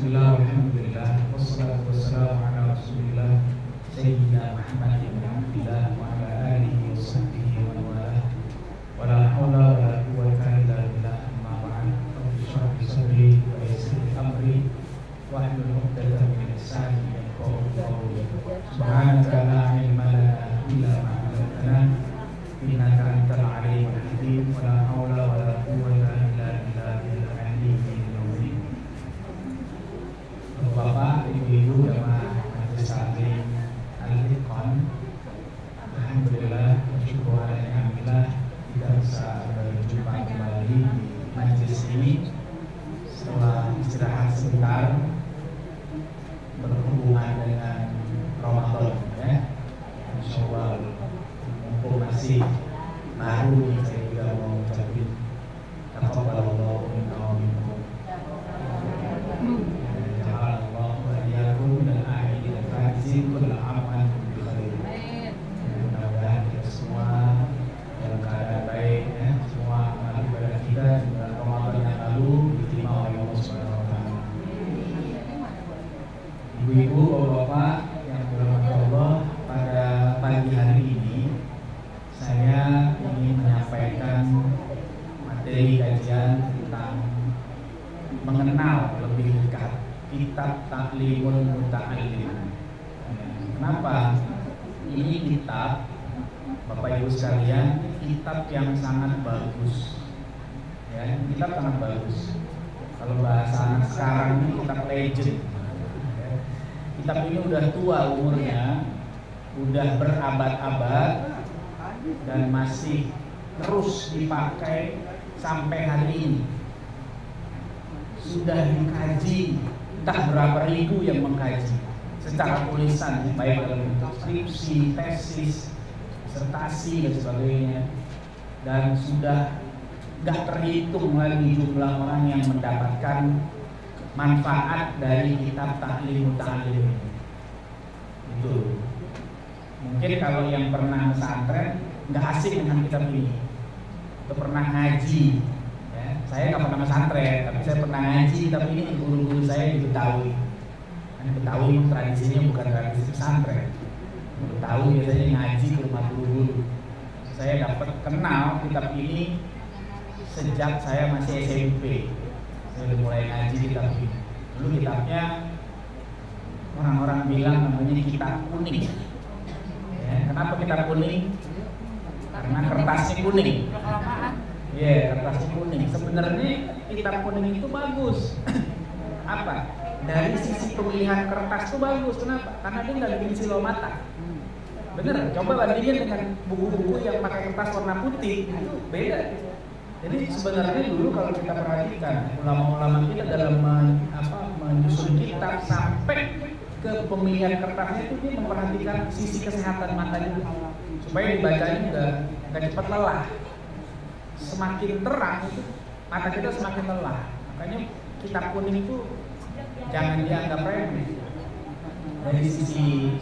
Bismillah, alhamdulillah, wassalatu wassalamu ala rasulillah Sayyidina Muhammad ibn Abdillah wa ala alihi wa sahbihi wa wala wa la hawla wa la quwwata illa billah, amma ba'd. Rabbi shrah li sadri wa yassir li amri wahlul 'uqdatam min lisani yafqahu qawli. Subhanaka la ilma lana illa ma 'allamtana innaka antal alimul hakim. Wa la hawla wa la quwwata illa billahil aliyyil azim. Bapak, Ibu-ibu, jamaah majelis taklim Al-Iqan, alhamdulillah, bersyukur alhamdulillah kita bisa berjumpa kembali di majelis ini setelah istirahat sebentar berhubungan dengan Ramadan, ya. Insyaallah mumpung masih baru nih, saya juga mau ucapin taqabbalallahu minna wa minkum. Mudah-mudahan kita semua dalam keadaan baik, ya. Semua amal ibadah kita di bulan Ramadan yang lalu diterima oleh Allah Subhanahu wa taala. Ibu-ibu, bapak-bapak yang dirahmati Allah, pada pagi hari ini saya ingin menyampaikan materi kajian tentang mengenal lebih dekat kitab Ta'limul Muta'allim. Kenapa? Ini kitab, Bapak Ibu sekalian, kitab yang sangat bagus. Ya, kitab sangat bagus. Kalau bahasa anak sekarang ini kitab legend. Ya. Kitab ini udah tua umurnya, udah berabad-abad dan masih terus dipakai sampai hari ini. Sudah dikaji entah berapa ribu yang mengkaji secara tulisan, baik dalam bentuk skripsi, tesis, disertasi dan sebagainya, dan sudah gak terhitung lagi jumlah orang yang mendapatkan manfaat dari kitab Ta'limul Muta'allim ini. Itu mungkin kalau yang pernah pesantren nggak asing dengan kitab ini, atau pernah ngaji. Saya nggak pernah pesantren, tapi saya pernah ngaji. Tapi ini guru-guru saya di Betawi. Kan Betawi tradisinya bukan tradisi pesantren. Betawi biasanya ngaji ke rumah guru-guru. Saya dapat kenal kitab ini sejak saya masih SMP. Saya udah mulai ngaji kitab ini. Dulu kitabnya orang-orang bilang namanya kitab kuning. Ya, kenapa kitab kuning? Karena kertasnya kuning. Iya, kertasnya kuning. Sebenarnya kitab kuning itu bagus. Apa? Dari sisi pemilihan kertas itu bagus. Kenapa? Karena dia nggak bikin silau mata. Bener? Coba bandingin dengan buku-buku yang pakai kertas warna putih, itu beda. Jadi sebenarnya dulu kalau kita perhatikan ulama-ulama kita dalam menyusun kitab sampai ke pemilihan kertasnya itu dia memperhatikan sisi kesehatan matanya supaya dibacanya nggak cepat lelah. Semakin terang itu mata kita semakin lelah. Makanya kitab kuning itu jangan dianggap remeh. Dari sisi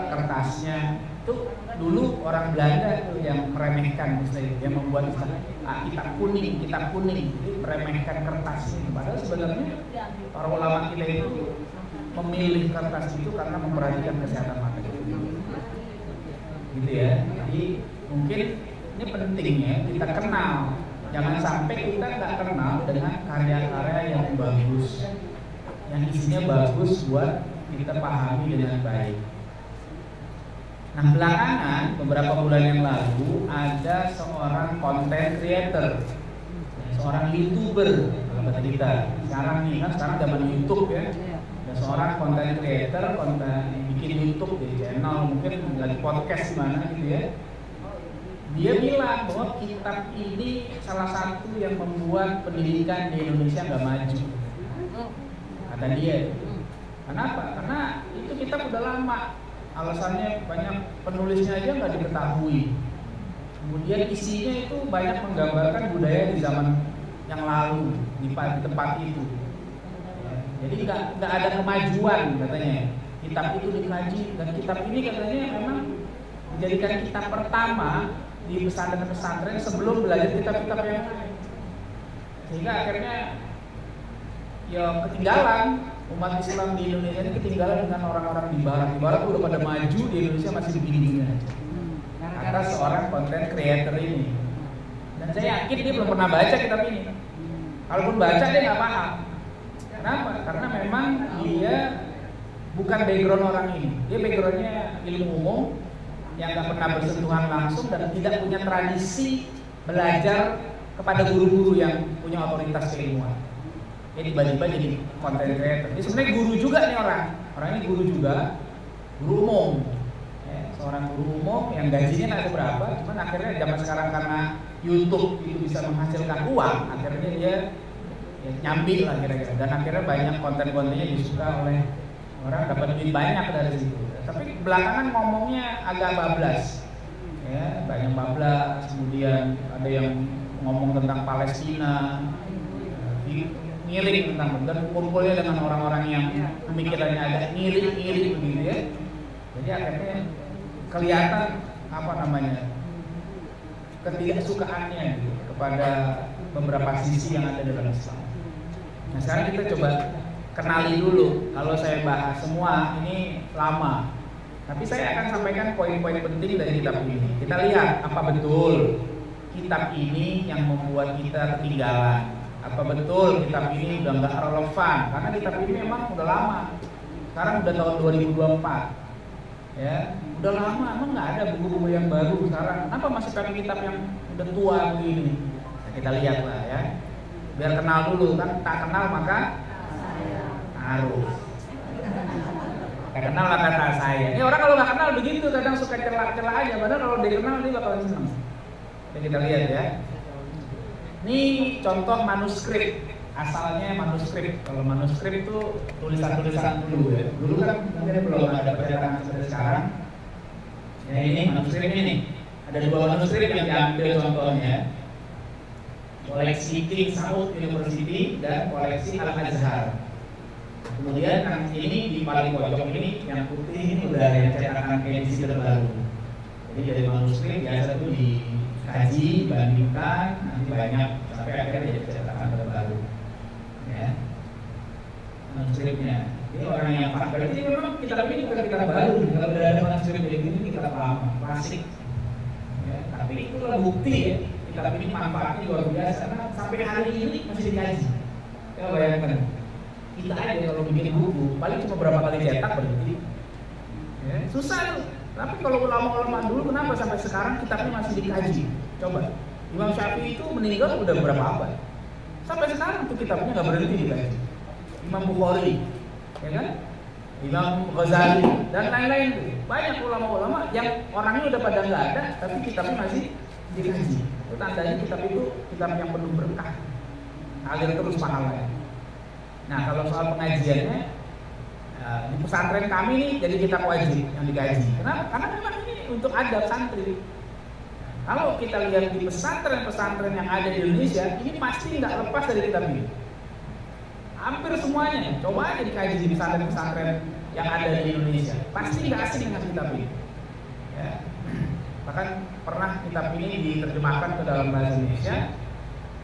kertasnya itu dulu orang Belanda tuh yang meremehkan istilah, yang membuat istilah kitab kuning, meremehkan kertas. Padahal sebenarnya para ulama kita itu memilih kertas itu karena memperhatikan kesehatan mata kita. Gitu ya. Jadi mungkin ini pentingnya kita kenal, jangan sampai kita nggak kenal dengan karya-karya yang bagus, yang isinya bagus buat kita pahami dengan baik. Nah, belakangan beberapa bulan yang lalu ada seorang content creator, seorang YouTuber kalau kata kita. Sekarang zaman YouTube ya, ada seorang content creator, bikin YouTube di channel, mungkin lagi podcast mana gitu ya. Dia bilang bahwa kitab ini salah satu yang membuat pendidikan di Indonesia nggak maju. Kata dia. Kenapa? Karena itu kitab udah lama. Alasannya banyak penulisnya aja nggak diketahui. Kemudian isinya itu banyak menggambarkan budaya di zaman yang lalu di tempat itu. Jadi nggak ada kemajuan katanya. Kitab itu dikaji dan kitab ini katanya memang dijadikan kitab pertama di pesantren-pesantren sebelum belajar kitab-kitab yang lain. Sehingga akhirnya ya ketinggalan umat Islam di Indonesia ini ketinggalan dengan orang-orang di Barat. Di Barat udah pada maju, di Indonesia masih begini-begini aja. Kata seorang content creator ini. Dan saya yakin dia belum pernah baca kitab ini. Kalaupun baca dia nggak paham. Kenapa? Karena memang dia bukan background orang ini. Dia backgroundnya ilmu umum yang nggak pernah bersentuhan langsung dan tidak punya tradisi belajar kepada guru-guru yang punya otoritas keilmuan. Jadi tiba-tiba jadi content creator. Dia sebenarnya guru juga nih orang. Orang ini guru juga, guru umum. Seorang guru umum yang gajinya nggak ada berapa, cuman akhirnya zaman sekarang karena YouTube itu bisa menghasilkan uang, akhirnya dia nyambi lah kira-kira. Dan akhirnya banyak konten-kontennya disuka oleh orang, dapat duit banyak dari situ. Tapi belakangan ngomongnya agak bablas, ya banyak bablas. Kemudian ada yang ngomong tentang Palestina, ngiring tentang, dan kumpulnya dengan orang-orang yang pemikirannya agak ngiring begitu ya. Jadi akhirnya kelihatan ketidaksukaannya gitu, kepada beberapa sisi yang ada dalam Islam. Nah sekarang kita coba kenali dulu. Kalau saya bahas semua ini lama, tapi saya akan sampaikan poin-poin penting dari kitab ini. Kita lihat apa betul kitab ini yang membuat kita ketinggalan. Apa betul kitab ini udah nggak relevan? Karena kitab ini memang udah lama. Sekarang udah tahun 2024, ya udah lama. Emang nggak ada buku-buku yang baru sekarang. Kenapa masih pakai kitab yang udah tua begini? Nah, kita lihat lah ya. Biar kenal dulu kan. Tak kenal maka harus. Tak kenal maka tak sayang. Ini orang kalau nggak kenal begitu kadang suka celah-celah aja. Padahal kalau dia kenal dia bakalan senang. Jadi kita lihat ya. Ini contoh manuskrip. Asalnya manuskrip. Kalau manuskrip itu tulisan-tulisan dulu ya. Dulu kan mungkin belum ada percetakan seperti sekarang. Ya ini manuskrip ini. Ada dua manuskrip yang diambil contohnya. Koleksi King Saud University dan koleksi Al-Azhar. Kemudian yang ini di paling pojok ini yang putih ini udah ada cetakan edisi terbaru. Jadi dari manuskrip biasa itu dikaji, bandingkan, nanti banyak sampai akhirnya jadi cetakan terbaru. Ya, manuskripnya. Ini orang yang paham. Berarti memang kitab ini bukan kitab baru. Kalau udah ada manuskrip kayak gini kitab lama, klasik. Ya, tapi itulah bukti ya. Kitab ini manfaatnya luar biasa karena sampai hari ini masih dikaji. Coba bayangkan. Kita aja kalau bikin buku paling cuma berapa kali cetak berarti. Ya, susah tuh. Tapi kalau ulama-ulama dulu kenapa sampai sekarang kitabnya masih dikaji? Coba. Imam Syafi'i itu meninggal udah berapa abad? Sampai sekarang tuh kitabnya nggak berhenti dikaji. Imam Bukhari, ya kan? Imam Ghazali dan lain-lain tuh. Banyak ulama-ulama yang orangnya udah pada nggak ada, tapi kitabnya masih dikaji. Itu tandanya kitab itu kitab yang penuh berkah, ngalir terus pahalanya. Nah kalau soal pengajiannya di pesantren kami nih jadi kitab wajib yang dikaji. Kenapa? Karena memang ini untuk adab santri. Kalau kita lihat di pesantren-pesantren yang ada di Indonesia, ini pasti nggak lepas dari kitab ini. Hampir semuanya, coba aja dikaji di pesantren-pesantren yang ada di Indonesia, pasti nggak asing dengan kitab ini. Ya. Bahkan pernah kitab ini diterjemahkan ke dalam bahasa Indonesia,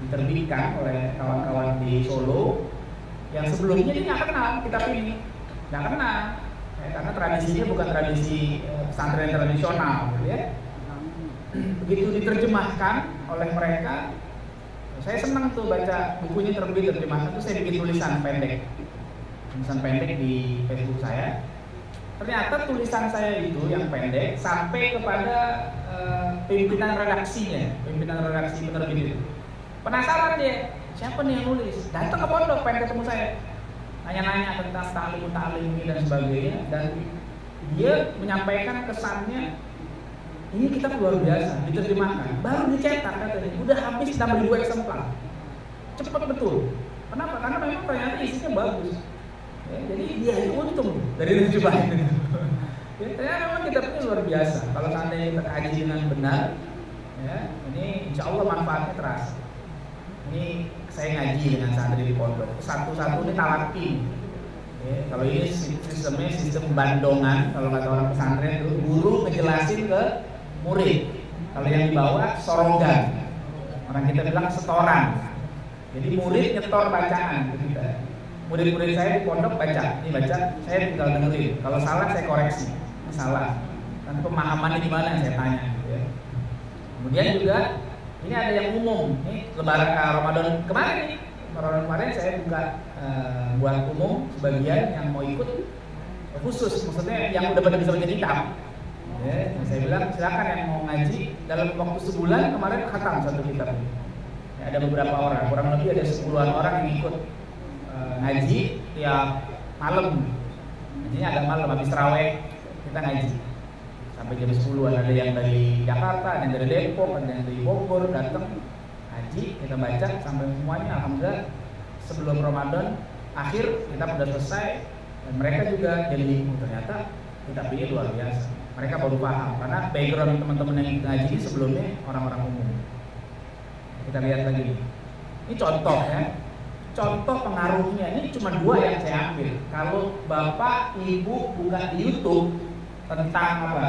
diterbitkan oleh kawan-kawan di Solo yang sebelumnya dia nggak kenal kitab ini, nggak kenal, ya, karena tradisinya bukan tradisi pesantren tradisional, gitu ya. Begitu diterjemahkan oleh mereka, saya senang tuh baca bukunya terbit terjemahkan tuh saya bikin tulisan pendek di Facebook saya. Ternyata tulisan saya itu yang pendek sampai kepada pimpinan redaksinya, pimpinan redaksi penerbit itu. Penasaran dia, siapa nih yang nulis? Datang ke pondok, pengen ketemu saya, nanya-nanya tentang ta'lim dan sebagainya, dan dia menyampaikan kesannya. Ini kitab luar biasa, diterjemahkan, baru dicetak katanya, udah habis 6.000 eksemplar, cepat betul. Kenapa? Karena memang ternyata isinya bagus. Ya, jadi dia untung dari terjemahan itu. Ya, ternyata memang kitabnya luar biasa. Kalau seandainya kita kaji dengan benar, ya, ini insya Allah manfaatnya terasa. Ini saya ngaji dengan santri di pondok, satu-satu ini talaki. Ya, kalau ini sistemnya sistem bandongan, kalau kata orang pesantren itu guru ngejelasin ke murid. Kalau yang dibawa soronggan, orang kita bilang setoran. Jadi murid nyetor bacaan ke kita. murid-murid saya di pondok baca, saya tinggal dengerin. Kalau salah saya koreksi, ini salah. Dan pemahamannya di mana saya tanya. Gitu ya. Kemudian juga ini ada yang umum. Ini Lebaran Ramadan kemarin nih. Ramadan kemarin saya buat umum sebagian yang mau ikut khusus, maksudnya yang udah pada bisa baca kitab. Ya, saya bilang silakan yang mau ngaji dalam waktu sebulan kemarin khatam satu kitab. Ya, ada beberapa orang, kurang lebih ada 10-an orang yang ikut ngaji tiap malam. Ngajinya agak malam habis tarawih kita ngaji sampai jam 10-an. Ada yang dari Jakarta, ada yang dari Depok, ada yang dari Bogor datang ngaji, kita baca sampai semuanya. Alhamdulillah sebelum Ramadan akhir kita sudah selesai dan mereka juga jadi ternyata kitab ini luar biasa. Mereka baru paham karena background teman-teman yang ngaji ini sebelumnya orang-orang umum. Kita lihat lagi. Ini contoh ya. Contoh pengaruhnya ini cuma 2 yang saya ambil. Kalau Bapak Ibu buka di YouTube tentang apa?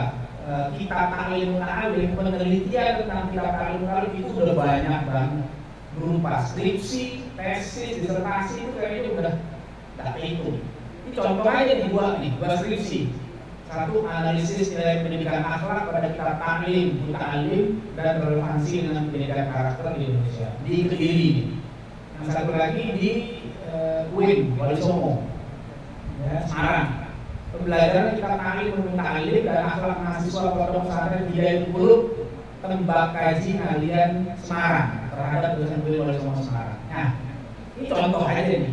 Kitab Ta'lim Ta'alim, penelitian tentang kitab Ta'lim Ta'alim itu udah banyak banget. Berupa skripsi, tesis, disertasi itu kayaknya udah tak hitung. Ini contoh aja nih 2 skripsi. Satu, analisis nilai pendidikan akhlak pada kitab Ta'lim Ta'alim dan relevansi dengan pendidikan karakter di Indonesia di Kediri. Yang satu lagi di UIN Wali Songo, ya, Semarang. Pembelajaran kitab Ta'lim dan akhlak mahasiswa pondok pesantren Hidayatullah Tembak Kaji Kalian Semarang terhadap tulisan UIN Wali Songo Semarang. Nah, ini contoh aja nih.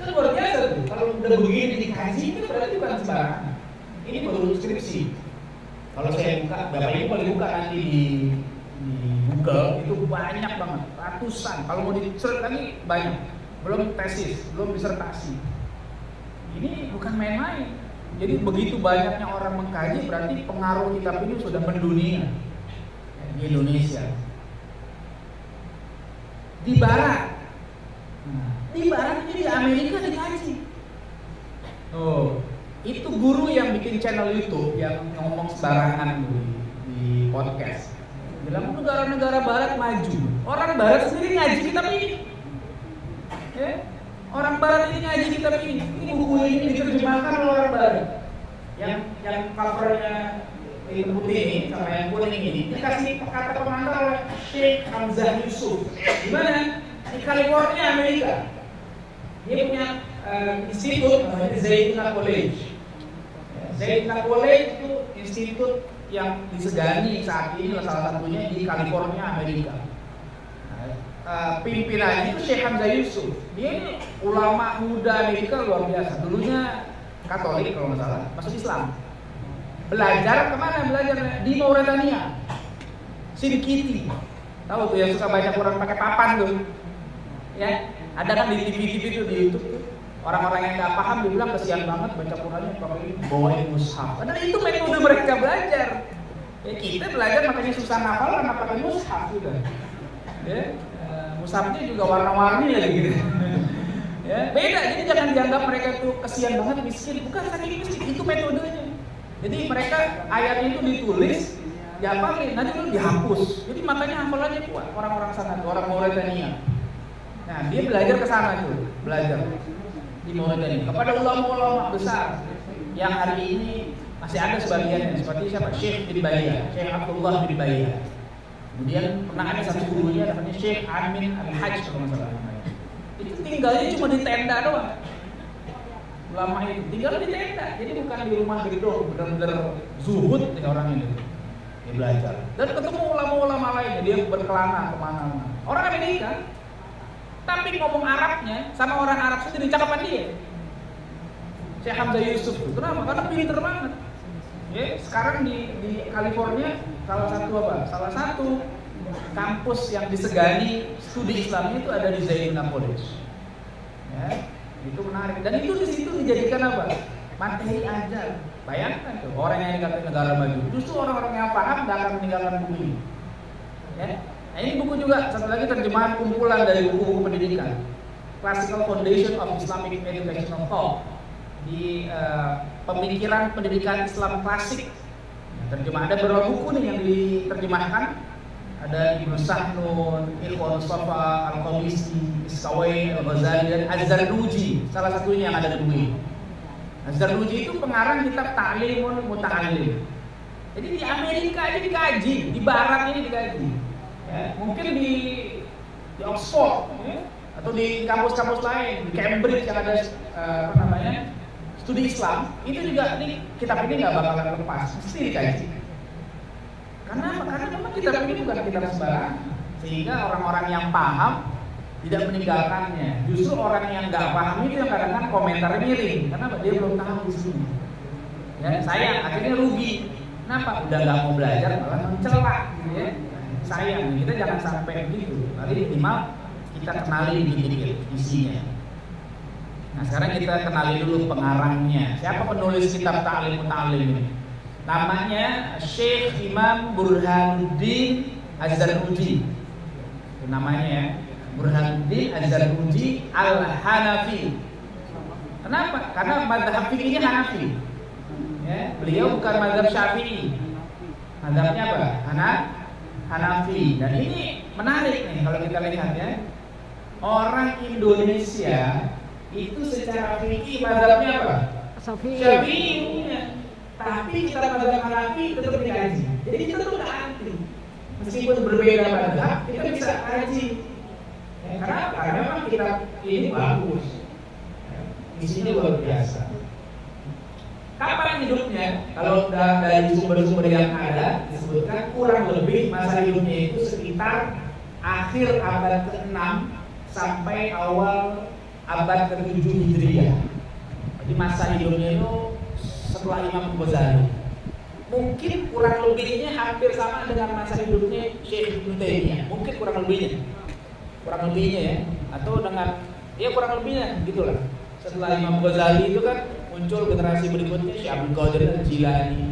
Kan luar biasa tuh. Kalau udah begini dikaji itu berarti bukan sembarangan. Ini baru skripsi. Kalau saya buka, Bapak Ibu boleh buka nanti di Google itu banyak banget, ratusan. Kalau mau di-search lagi banyak. Belum tesis, belum disertasi. Ini bukan main-main. Jadi begitu banyaknya orang mengkaji berarti pengaruh kitab ini sudah mendunia di Indonesia. Di Barat. Di Barat ini di Amerika dikaji. Oh. Itu guru yang bikin channel YouTube yang ngomong sembarangan di podcast. Bilang negara-negara Barat maju. Orang Barat sendiri ngaji kitab ini. Ya? Orang Barat ini ngaji kitab ini. Ini buku ini diterjemahkan oleh orang Barat. Yang covernya hitam putih ini sama yang kuning ini dikasih kata pengantar oleh Sheikh Hamzah Yusuf. Di mana? Di California, Amerika. Dia punya institut namanya Zaytuna College. Zaytuna College itu institut yang disegani saat ini salah satunya di California, Amerika. Pimpinannya itu Sheikh Hamzah Yusuf. Dia ini ulama muda Amerika luar biasa. Dulunya Katolik kalau nggak salah, masuk Islam. Belajar kemana? Belajar di Mauritania, Sinkiti. Tahu tuh yang suka banyak orang pakai papan tuh, ya? Ada kan di TV tuh di YouTube tuh. Orang-orang yang nggak paham dibilang kesian banget baca Qurannya pakai bawain mushaf. Padahal itu metode mereka belajar. Ya kita belajar makanya susah ngafal karena pakai mushaf sudah. Ya, mushafnya juga warna-warni lagi gitu. Ya, beda. Jadi jangan dianggap mereka tuh kesian banget miskin. Bukan saking miskin, itu metodenya. Jadi mereka ayat itu ditulis, dihafalin, nanti itu dihapus. Jadi makanya hafalannya kuat orang-orang sana, orang Mauritania. Nah, dia belajar ke sana tuh, belajar di Mauritania kepada ulama-ulama besar yang hari ini masih ada sebagiannya seperti siapa? Syekh bin Bayyah, Syekh Abdullah bin Bayyah. Kemudian pernah ada satu gurunya namanya Syekh Amin Al-Hajj kalau nggak salah. Itu tinggalnya cuma di tenda doang. Ulama itu tinggal di tenda, jadi bukan di rumah gedung, benar-benar zuhud nih orang ini. Dia belajar dan ketemu ulama-ulama lainnya, dia berkelana kemana-mana. Orang Amerika, tapi ngomong Arabnya sama orang Arab sendiri cakapan dia. Syekh Hamzah Yusuf. Kenapa? Karena pinter banget. Ya, sekarang di California salah satu kampus yang disegani studi Islam itu ada di Zaytuna College. Ya, itu menarik. Dan itu di situ dijadikan apa? Materi ajar. Bayangkan tuh orang yang dikatakan negara maju. Justru orang-orang yang paham nggak akan meninggalkan buku ini. Ya. Nah, ini buku juga satu lagi terjemahan kumpulan dari buku-buku pendidikan. Classical Foundation of Islamic Educational Thought di pemikiran pendidikan Islam klasik. Terjemah ada beberapa buku nih yang diterjemahkan. ada Ibnu Sahnun, Ikhwan Mustafa, Al-Qabisi, Iskawai, Al-Ghazali, dan Az-Zarnuji, salah satunya yang ada di bumi. Az-Zarnuji itu pengarang kitab Ta'limun Muta'allim. Jadi di Amerika aja dikaji, di Barat ini dikaji. Ya, mungkin di Oxford, ya, atau di kampus-kampus lain, di Cambridge yang ada studi Islam, itu juga kitab ini nggak bakalan lepas, mesti dikaji. Karena apa? Karena memang kitab ini bukan kitab sembarangan, sehingga orang-orang yang paham tidak meninggalkannya. Justru orang yang nggak paham itu yang kadang-kadang komentarnya miring, karena dia belum tahu di sini. Ya, sayang, akhirnya rugi. Kenapa? Udah nggak mau belajar malah mencela, gitu ya. Sayang, kita jangan sampai begitu. Tapi minimal kita kenali dikit-dikit isinya. Nah, sekarang kita kenali dulu pengarangnya. Siapa penulis kitab Ta'lim Muta'allim ini? Namanya Syekh Imam Burhanuddin Az-Zarnuji. Itu namanya ya, Burhanuddin Az-Zarnuji Al-Hanafi. Kenapa? Karena mazhab fikihnya Hanafi. Ya, beliau bukan mazhab Syafi'i. Mazhabnya apa? Hanafi. Dan ini menarik nih kalau kita lihat ya. Orang Indonesia itu secara fikih mazhabnya apa? Syafi'i. Tapi kita mazhab Hanafi tetap dikaji. Jadi kita tuh nggak anti. Meskipun berbeda mazhab, kita bisa kaji. Karena memang kita ini bagus. Isinya luar biasa. Kapan hidupnya? Kalau dari sumber-sumber yang ada disebutkan kurang lebih masa hidupnya itu sekitar akhir abad ke-6 sampai awal abad ke-7 Hijriah. Jadi masa hidupnya itu setelah Imam Ghazali. Mungkin kurang lebihnya hampir sama dengan masa hidupnya Syekh Ibnu Taimiyah. Mungkin kurang lebihnya ya, atau dengan kurang lebihnya gitulah. Setelah Imam Ghazali itu kan muncul generasi berikutnya Syekh Abdul Qadir Al-Jilani,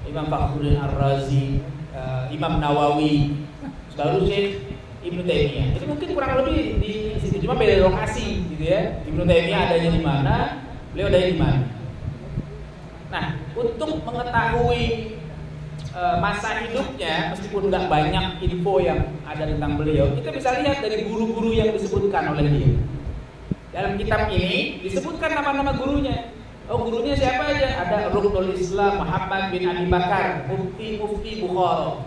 Imam Fakhruddin Ar-Razi, Imam Nawawi, baru Syekh Ibnu Taimiyah. Jadi mungkin kurang lebih di situ, cuma beda lokasi gitu ya. Ibnu Taimiyah adanya di mana, beliau adanya di mana. Nah, untuk mengetahui masa hidupnya, meskipun nggak banyak info yang ada tentang beliau, kita bisa lihat dari guru-guru yang disebutkan oleh dia. Dalam kitab ini disebutkan nama-nama gurunya. Oh, gurunya siapa aja? Ada Ruknul Islam Muhammad bin Abi Bakar, Mufti Bukhara.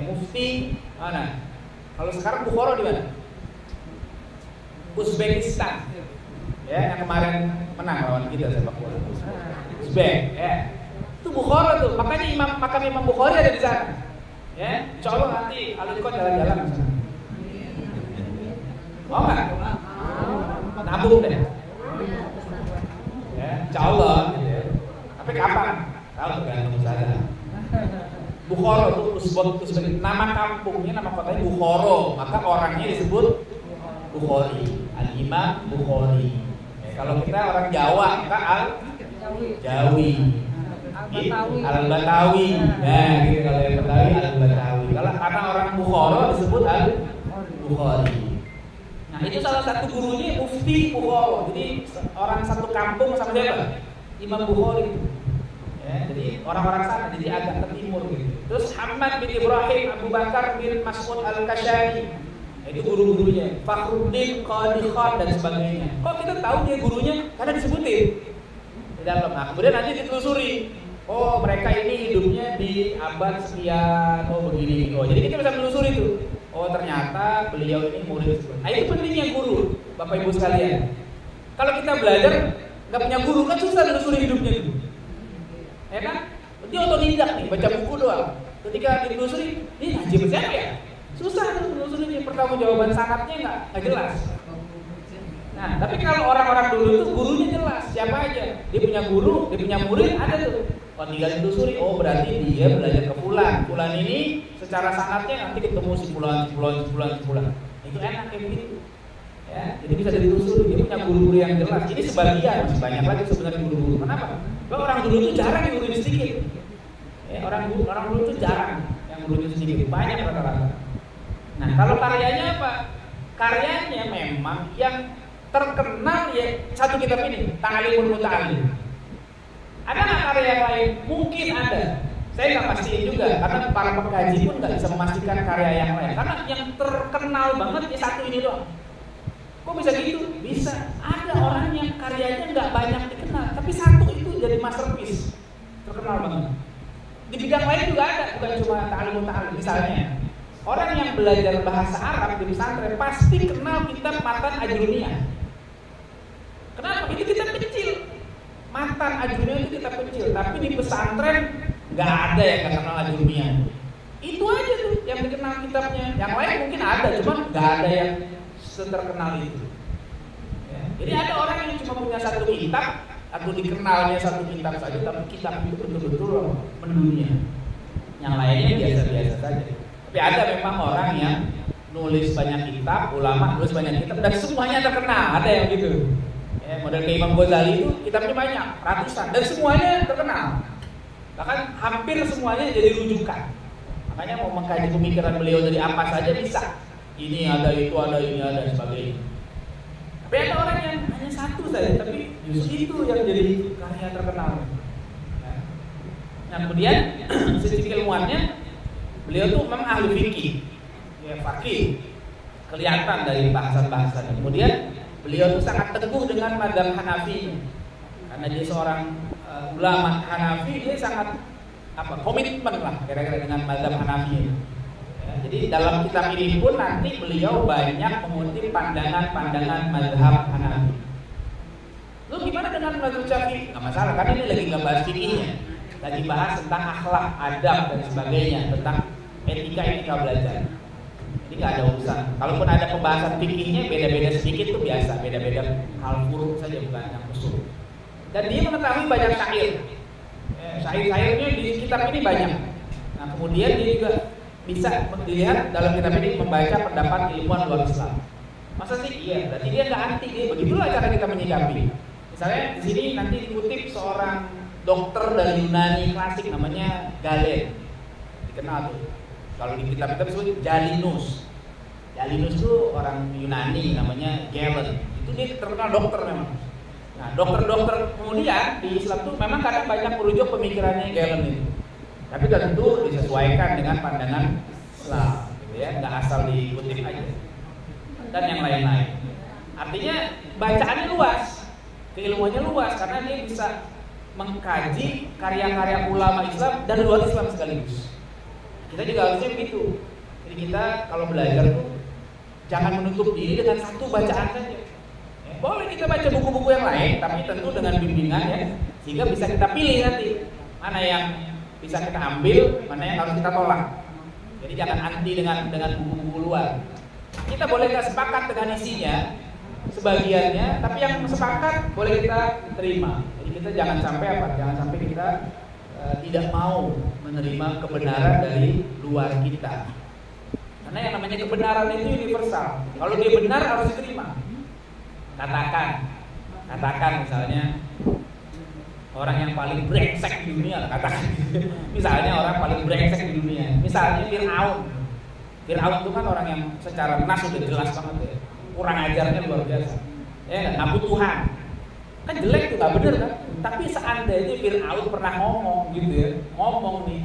Mufti mana? Kalau sekarang Bukhara di mana? Uzbekistan. Ya, yang kemarin menang lawan kita sepak bola. Uzbek, ya. Itu Bukhara tuh. Makanya makam Imam Bukhari ada di sana. Ya, insyaallah nanti Alikon jalan-jalan ke sana. Oh enggak? Nabung deh. Ya, insyaallah gitu ya. Tapi kapan? Tahu tergantung sana. Bukhara itu Uzbek. Nama kampungnya, nama kotanya Bukhara. Maka orangnya disebut Bukhari. Al-Imam Bukhari. Kalau kita orang Jawa, kita Al-Jawi. Al-Batawi. Nah, gitu kalau yang Betawi Al-Batawi. Kalau karena orang Bukhara disebut Al-Bukhari. Nah, itu salah satu gurunya Mufti Bukhara. Jadi orang satu kampung sama siapa? Imam Bukhari. Ya, jadi orang-orang sana, jadi agak ke timur gitu. Terus Hamad bin Ibrahim Abu Bakar bin Mas'ud Al-Kashani. Itu guru-gurunya. Fakhruddin Qadikhan dan sebagainya. Kok kita tahu dia gurunya? Karena disebutin di dalam. Nah, kemudian nanti ditelusuri. Oh, mereka ini hidupnya di abad sekian. Oh, begini. Oh, jadi kita bisa menelusuri itu. Oh, ternyata beliau ini murid. Nah, itu pentingnya guru, Bapak Ibu sekalian. Kalau kita belajar nggak punya guru kan susah menelusuri hidupnya itu. Ya kan? Dia otodidak nih, baca buku doang. Ketika ditelusuri, ini ngaji siapa ya? Susah tuh menelusurinya, pertanggungjawaban sanadnya nggak jelas. Nah, tapi kalau orang-orang dulu itu gurunya jelas, siapa aja. Dia punya guru, dia punya murid, ada tuh. Oh, tinggal ditelusuri, oh berarti dia belajar ke fulan. Fulan ini secara sanadnya nanti ketemu si fulan. Itu enak kayak begitu. Ya, jadi bisa ditelusuri, dia punya guru-guru yang jelas. Ini sebagian, masih banyak lagi sebenarnya guru-guru. Kenapa? Karena orang dulu itu jarang yang gurunya sedikit. Ya, orang dulu itu jarang yang gurunya sedikit, banyak rata-rata. Nah, kalau karyanya apa? Karyanya memang yang terkenal ya satu kitab ini, Ta'limul Muta'allim. Ada nggak karya yang lain? Mungkin ada. Saya nggak pastiin juga, karena para pengkaji pun nggak bisa memastikan karya yang lain. Karena yang terkenal banget ya satu ini doang. Kok bisa gitu? Bisa. Ada orang yang karyanya nggak banyak dikenal, tapi satu itu jadi masterpiece, terkenal banget. Di bidang lain juga ada, bukan cuma ta'alum. Misalnya, orang yang belajar bahasa Arab di pesantren pasti kenal kitab Matan Ajrumiyah. Kenapa? Itu kitab kecil. Matan Ajrumiyah itu kitab kecil, tapi di pesantren nggak ada yang nggak kenal Ajrumiyah. Itu aja tuh yang dikenal kitabnya. Yang lain mungkin ada, cuma nggak ada yang seterkenal itu. Ya. Jadi ada orang yang cuma punya satu kitab atau dikenalnya satu kitab saja, tapi kitab itu betul-betul mendunia. Yang lainnya biasa-biasa saja. Tapi ada memang orang yang nulis banyak kitab, ulama nulis banyak kitab dan semuanya terkenal. Ada yang gitu. Ya, model kayak Imam Ghazali itu kitabnya banyak, ratusan dan semuanya terkenal. Bahkan hampir semuanya jadi rujukan. Makanya mau mengkaji pemikiran beliau dari apa saja bisa. Ini ada, itu ada, ini ada, sebagainya. Tapi ada orang yang hanya satu saja, tapi justru itu yang jadi karya terkenal. Nah, kemudian sisi ilmuannya, beliau tuh memang ahli fikih, ya faqih, kelihatan dari bahasan-bahasannya. Kemudian beliau tuh sangat teguh dengan mazhab Hanafi, karena dia seorang ulama Hanafi, dia sangat komitmen lah kira-kira dengan mazhab Hanafi. Jadi dalam kitab ini pun nanti beliau banyak mengutip pandangan-pandangan mazhab Hanafi. Lalu gimana dengan mazhab Syafi'i? Nggak masalah, karena ini lagi nggak bahas fikihnya, lagi bahas tentang akhlak, adab dan sebagainya, tentang etika belajar. Jadi nggak ada urusan. Kalaupun ada pembahasan fikihnya beda-beda sedikit tuh biasa, beda-beda hal buruk saja, bukan yang usul. Dan dia mengetahui banyak syair. Syair-syairnya di kitab ini banyak. Nah kemudian dia juga bisa dilihat dalam kitab ini membaca pendapat ilmuwan luar Islam. Masa sih? Iya, berarti dia nggak anti. Begitulah cara kita menyikapi. Misalnya di sini nanti dikutip seorang dokter dari Yunani klasik namanya Galen, dikenal tuh. Kalau di kitab-kitab disebut Jalinus. Jalinus itu orang Yunani namanya Galen. Itu dia terkenal dokter memang. Nah, dokter-dokter kemudian di Islam tuh memang kadang banyak merujuk pemikirannya Galen itu. Tapi tentu disesuaikan dengan pandangan Islam, gitu ya, nggak asal diikutip aja. Dan yang lain-lain. Artinya bacaannya luas, keilmuannya luas karena dia bisa mengkaji karya-karya ulama Islam dan luar Islam sekaligus. Kita juga harusnya begitu. Jadi kita kalau belajar tuh jangan menutup diri dengan satu bacaan saja. Boleh kita baca buku-buku yang lain, tapi tentu dengan bimbingan ya, sehingga bisa kita pilih nanti mana yang bisa kita ambil, mana yang harus kita tolak. Jadi jangan anti dengan buku-buku luar. Kita boleh nggak sepakat dengan isinya, sebagiannya, tapi yang sepakat boleh kita terima. Jadi kita jangan sampai Jangan sampai kita tidak mau menerima kebenaran dari luar kita. Karena yang namanya kebenaran itu universal. Kalau dia benar harus diterima. Katakan misalnya orang yang paling brengsek di dunia, katakan. Misalnya orang paling brengsek di dunia. Misalnya Fir'aun. Fir'aun itu kan orang yang secara nas sudah jelas banget ya. Kurang ajarnya luar biasa. Ya, ngaku Tuhan. Kan jelek tuh, gak bener kan? Tapi seandainya Fir'aun pernah ngomong gitu ya, ngomong nih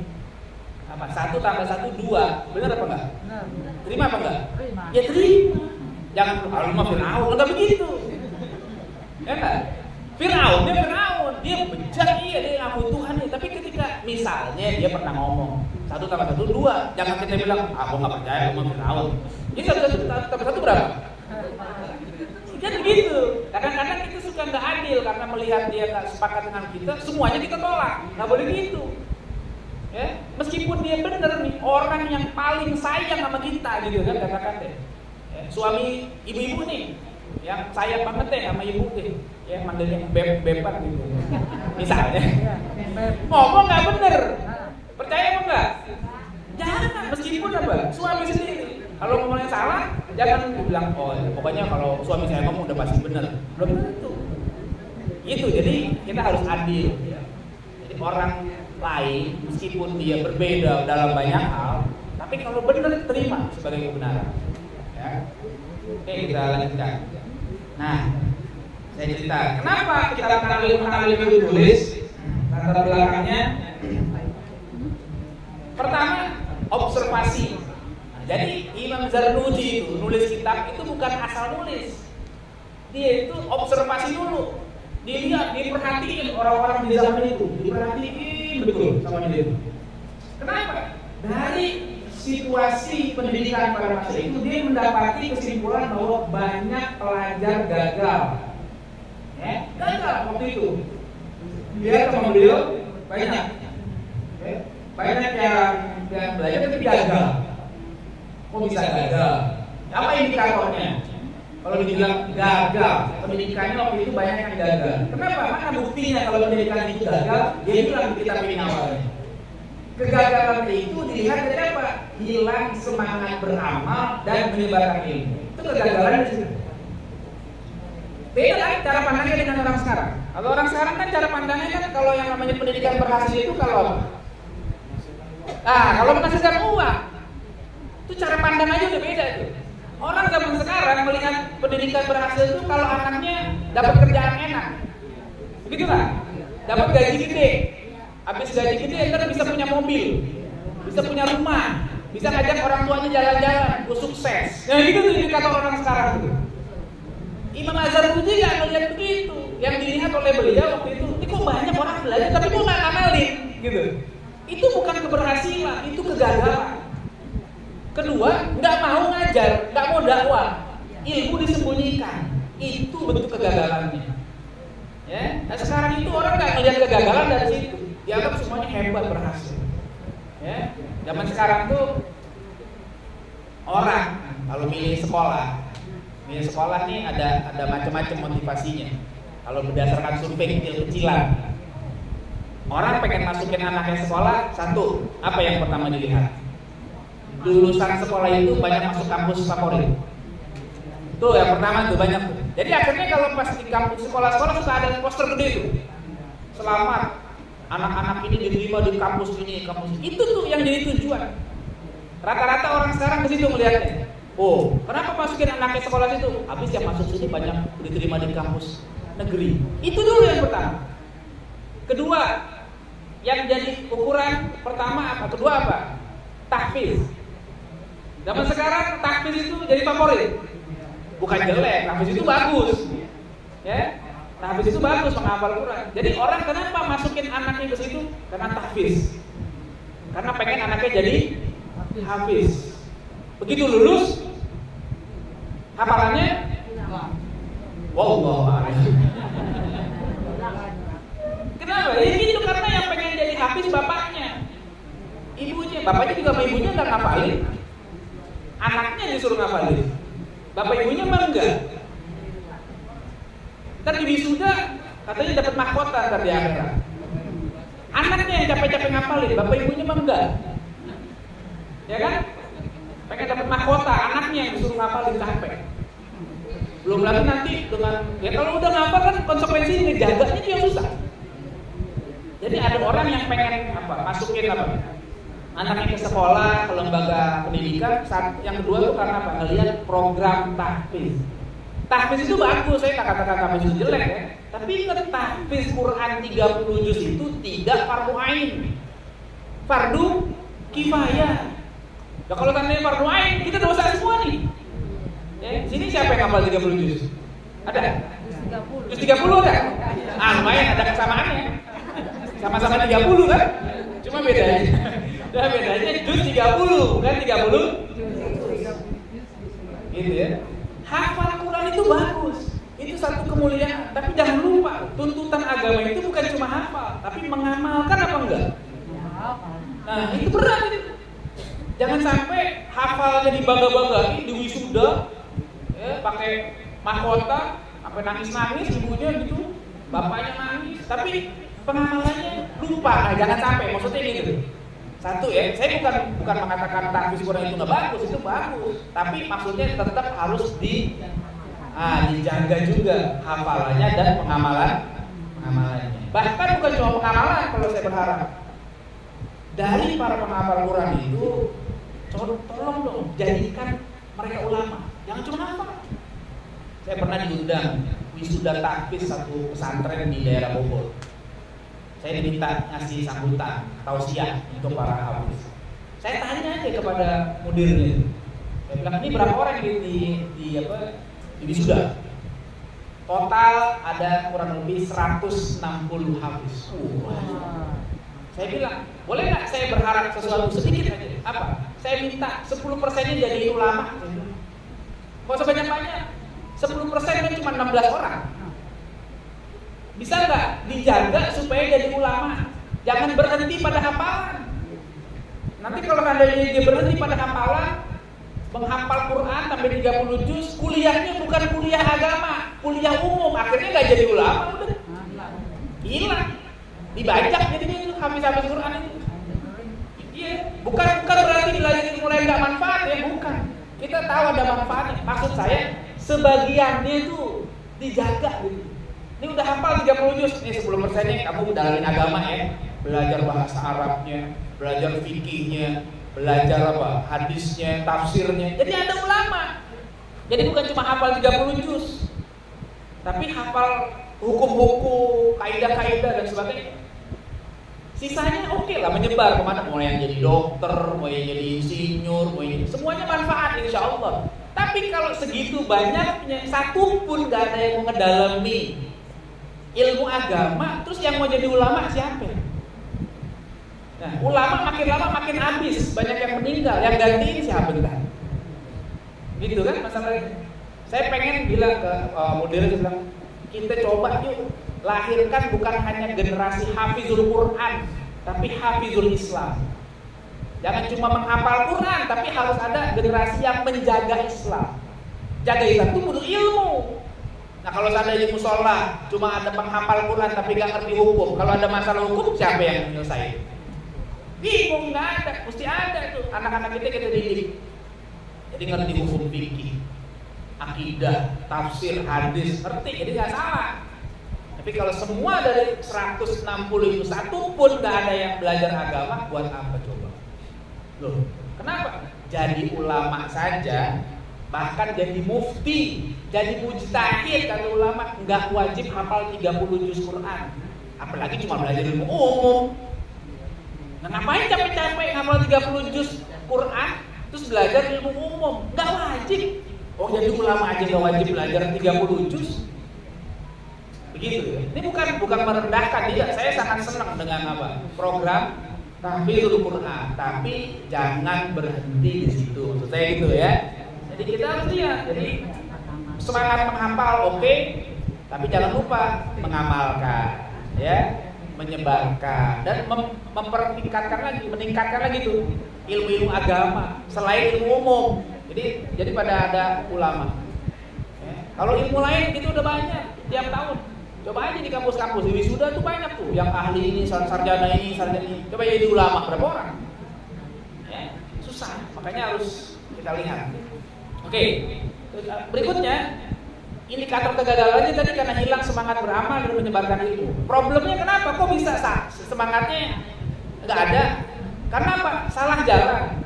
1 tambah 1 2, bener apa enggak? Benar. Terima apa enggak? Terima. Ya terima. Jangan kalau mah Fir'aun, enggak begitu. Ya enggak? Fir'aun, dia bejat, iya dia ngaku Tuhan nih. Tapi ketika misalnya dia pernah ngomong 1 tambah 1 2, jangan kita bilang, aku nggak percaya sama Fir'aun. Jadi 1 tambah 1 berapa? Kan begitu. Kadang-kadang kita suka nggak adil karena melihat dia nggak sepakat dengan kita, semuanya kita tolak. Nggak boleh gitu. Ya, meskipun dia benar nih, orang yang paling sayang sama kita gitu kan, katakan deh. Ya, suami ibu-ibu nih, yang sayang banget deh sama ibu deh, ya manggilnya beban gitu. Misalnya, ngomong nggak bener, percaya apa enggak? Jangan, meskipun apa, suami sendiri. Kalau ngomongnya salah, jangan dibilang, oh pokoknya kalau suami saya ngomong udah pasti benar. Belum tentu. Itu, jadi kita harus adil. Jadi orang lain meskipun dia berbeda dalam banyak hal, tapi kalau benar terima sebagai kebenaran. Ya. Oke, kita lanjutkan. Nah, saya cerita, kenapa kita taklif itu ditulis? Latar belakangnya Pertama, observasi. Jadi Imam Zarnuji itu nulis kitab itu bukan asal nulis. Dia itu observasi dulu. Dilihat, diperhatiin orang-orang di zaman itu, diperhatiin betul sama dia. Kenapa? Dari situasi pendidikan pada masa itu dia mendapati kesimpulan bahwa banyak pelajar gagal. Gagal waktu itu. Dia sama beliau banyak. Banyak yang belajar tapi gagal. Kok bisa gagal? Apa indikatornya? Kalau dibilang gagal, pendidikannya waktu itu banyak yang gagal. Kenapa? Mana buktinya kalau pendidikan itu gagal? Dia bilang di kitab ini awalnya. Kegagalan itu dilihat dari apa? Hilang semangat beramal dan menyebarkan ilmu. Itu kegagalan di situ. Beda kan cara pandangnya dengan orang sekarang. Kalau orang sekarang kan cara pandangnya kan kalau yang namanya pendidikan berhasil itu kalau kalau menghasilkan uang. Itu cara pandang aja udah beda tuh. Orang zaman sekarang melihat pendidikan berhasil itu kalau anaknya dapat kerjaan enak. Begitu kan? Dapat gaji gede. Habis gaji gede kan bisa punya mobil, bisa punya rumah, bisa ngajak orang tuanya jalan-jalan, sukses. Nah itu tuh indikator orang sekarang tuh. Imam Az-Zarnuji nggak ngelihat begitu. Yang dilihat oleh beliau waktu itu, ini kok banyak orang belajar tapi kok nggak ngamalin, gitu. Itu bukan keberhasilan, itu kegagalan. Kedua, nggak mau ngajar, nggak mau dakwah, ilmu disembunyikan, itu bentuk kegagalannya. Ya, nah sekarang itu orang nggak melihat kegagalan dari situ, dianggap semuanya hebat berhasil. Ya, zaman sekarang tuh orang kalau milih sekolah nih ada macam-macam motivasinya. Kalau berdasarkan survei kecil-kecilan, orang pengen masukin anaknya sekolah, satu, apa yang pertama dilihat? Lulusan sekolah itu banyak masuk kampus favorit. Tuh yang pertama tuh banyak tuh. Jadi akhirnya kalau pas di kampus sekolah-sekolah suka ada poster gede tuh. Selamat anak-anak ini diterima di kampus ini, kampus ini. Itu tuh yang jadi tujuan. Rata-rata orang sekarang ke situ melihatnya. Oh, kenapa masukin anaknya sekolah situ? Habis yang masuk sini banyak diterima di kampus negeri. Itu dulu yang pertama. Kedua, yang jadi ukuran pertama apa? Kedua apa? Tahfiz. Zaman sekarang tahfiz itu jadi favorit. Bukan jelek, tahfiz itu bagus. Ya. Tahfiz itu bagus menghafal Quran. Jadi orang kenapa masukin anaknya ke situ? Karena tahfiz. Karena pengen anaknya jadi hafiz. Begitu lulus hafalannya wallahu a'lam. Kenapa? Ya gitu, karena yang pengen jadi hafiz bapaknya. Ibunya, bapaknya juga sama ibunya enggak ngafalin. Anaknya disuruh ngafalin. Bapak ibunya mah enggak. Ntar di wisuda katanya dapat mahkota ntar di akhirat. Anaknya yang capek-capek ngafalin, bapak ibunya mah enggak. Ya kan? Pengen dapat mahkota, anaknya yang disuruh ngafalin capek. Belum lagi nanti dengan ya kalau udah ngafal kan konsekuensinya ngejaganya itu yang susah. Jadi ada orang yang pengen masukin anaknya ke sekolah, ke lembaga pendidikan. Yang kedua tuh karena apa? Ngelihat program tahfiz. Tahfiz itu bagus, saya tak katakan tahfiz itu jelek ya. Tapi ingat tahfiz Quran 30 juz itu tidak fardu ain, fardu kifayah. Nah kalau tandanya fardu ain, kita dosa semua nih. Ya, sini siapa yang hafal 30 juz? Ada? Juz 30 ada? Lumayan ada kesamaannya. Sama-sama 30 kan? Cuma bedanya juz 30 bukan 30. Gitu ya. Hafal Quran itu bagus. Itu satu kemuliaan, tapi jangan lupa tuntutan agama itu bukan cuma hafal, tapi mengamalkan apa enggak? Nah, itu berat itu. Jangan sampai hafalnya dibangga-banggain di wisuda, ya, pakai mahkota, sampai nangis-nangis ibunya gitu, bapaknya nangis, tapi pengamalannya lupa. Nah, jangan sampai, maksudnya gitu. Satu ya, saya bukan mengatakan tahfiz Quran itu nggak bagus, itu bagus, tapi maksudnya tetap harus dijaga juga hafalannya dan pengamalannya. Bahkan bukan cuma pengamalan, kalau saya berharap dari para penghafal Quran itu tolong dong jadikan mereka ulama, jangan cuma hafal. Saya pernah diundang wisuda tahfiz satu pesantren di daerah Bogor. Saya diminta ngasih sambutan tausiah untuk para hafiz. Saya tanya aja kepada mudirnya. Saya bilang, ini berapa orang di wisuda? Total ada kurang lebih 160 hafiz. Saya bilang, boleh nggak saya berharap sesuatu sedikit aja? Apa? Saya minta 10%-nya jadi ulama. Kok sebanyak-banyak? 10% cuma 16 orang. Bisa nggak dijaga supaya jadi ulama? Jangan berhenti pada hafalan. Nanti kalau dia berhenti pada hafalan, menghafal Quran sampai 30 juz, kuliahnya bukan kuliah agama, kuliah umum, akhirnya nggak jadi ulama, udah hilang, dibajak jadinya itu habis-habis Quran itu. Iya, bukan berarti belajar ilmu lain nggak manfaat ya, bukan. Kita tahu ada manfaatnya. Maksud saya sebagiannya itu dijaga gitu. Ini udah hafal 30 juz, ini 10%-nya kamu dalilin agama ya, belajar bahasa Arabnya, belajar fikihnya, belajar hadisnya, tafsirnya. Jadi ada ulama. Jadi bukan cuma hafal 30 juz, tapi hafal hukum-hukum, kaidah-kaidah dan sebagainya. Sisanya oke lah, menyebar kemana, mau yang jadi dokter, mau yang jadi insinyur, mau yang semuanya manfaat insya Allah. Tapi kalau segitu banyaknya, satu pun gak ada yang mau ngedalami ilmu agama, terus yang mau jadi ulama siapa? Nah, ulama makin lama makin habis, banyak yang meninggal, yang gantiin siapa entar? Gitu kan masalahnya. Saya pengen bilang ke mudirnya, bilang kita coba yuk lahirkan bukan hanya generasi hafizul Quran, tapi hafizul Islam. Jangan cuma menghafal Quran, tapi harus ada generasi yang menjaga Islam. Jaga Islam itu butuh ilmu. Nah kalau seandainya musola cuma ada penghafal Quran tapi gak ngerti hukum, kalau ada masalah hukum siapa yang menyelesaikan? Bingung, nggak ada, mesti ada tuh anak-anak kita didik. Jadi ngerti hukum fikih, akidah, tafsir, hadis, ngerti, jadi nggak salah. Tapi kalau semua dari 160 itu satu pun nggak ada yang belajar agama, buat apa coba? Loh, kenapa? Jadi ulama saja, bahkan jadi mufti, jadi mujtahid kata ulama, nggak wajib hafal 30 juz Quran, apalagi cuma belajar ilmu umum. Nah, ngapain capek-capek ngapal 30 juz Quran terus belajar ilmu umum? Nggak wajib. Oh, jadi ulama aja nggak wajib belajar 30 juz? Begitu ya. Ini bukan merendahkan dia. Saya sangat senang dengan program tahfidz Quran, tapi jangan berhenti di situ. Maksud saya gitu ya. Jadi kita harus lihat. Jadi semangat menghafal oke, tapi jangan lupa mengamalkan ya. Menyebarkan dan meningkatkan lagi tuh ilmu-ilmu agama selain ilmu umum. Jadi pada ada ulama. Ya. Kalau ilmu lain itu udah banyak tiap tahun. Coba aja di kampus-kampus di wisuda tuh banyak tuh yang ahli ini, sarjana ini. Coba jadi ulama berapa orang? Ya, susah. Makanya harus kita lihat. Oke. Berikutnya, indikator kegagalannya tadi karena hilang semangat beramal dan menyebarkan ilmu. Problemnya kenapa? Kok bisa semangatnya nggak ada? Karena apa? Salah jalan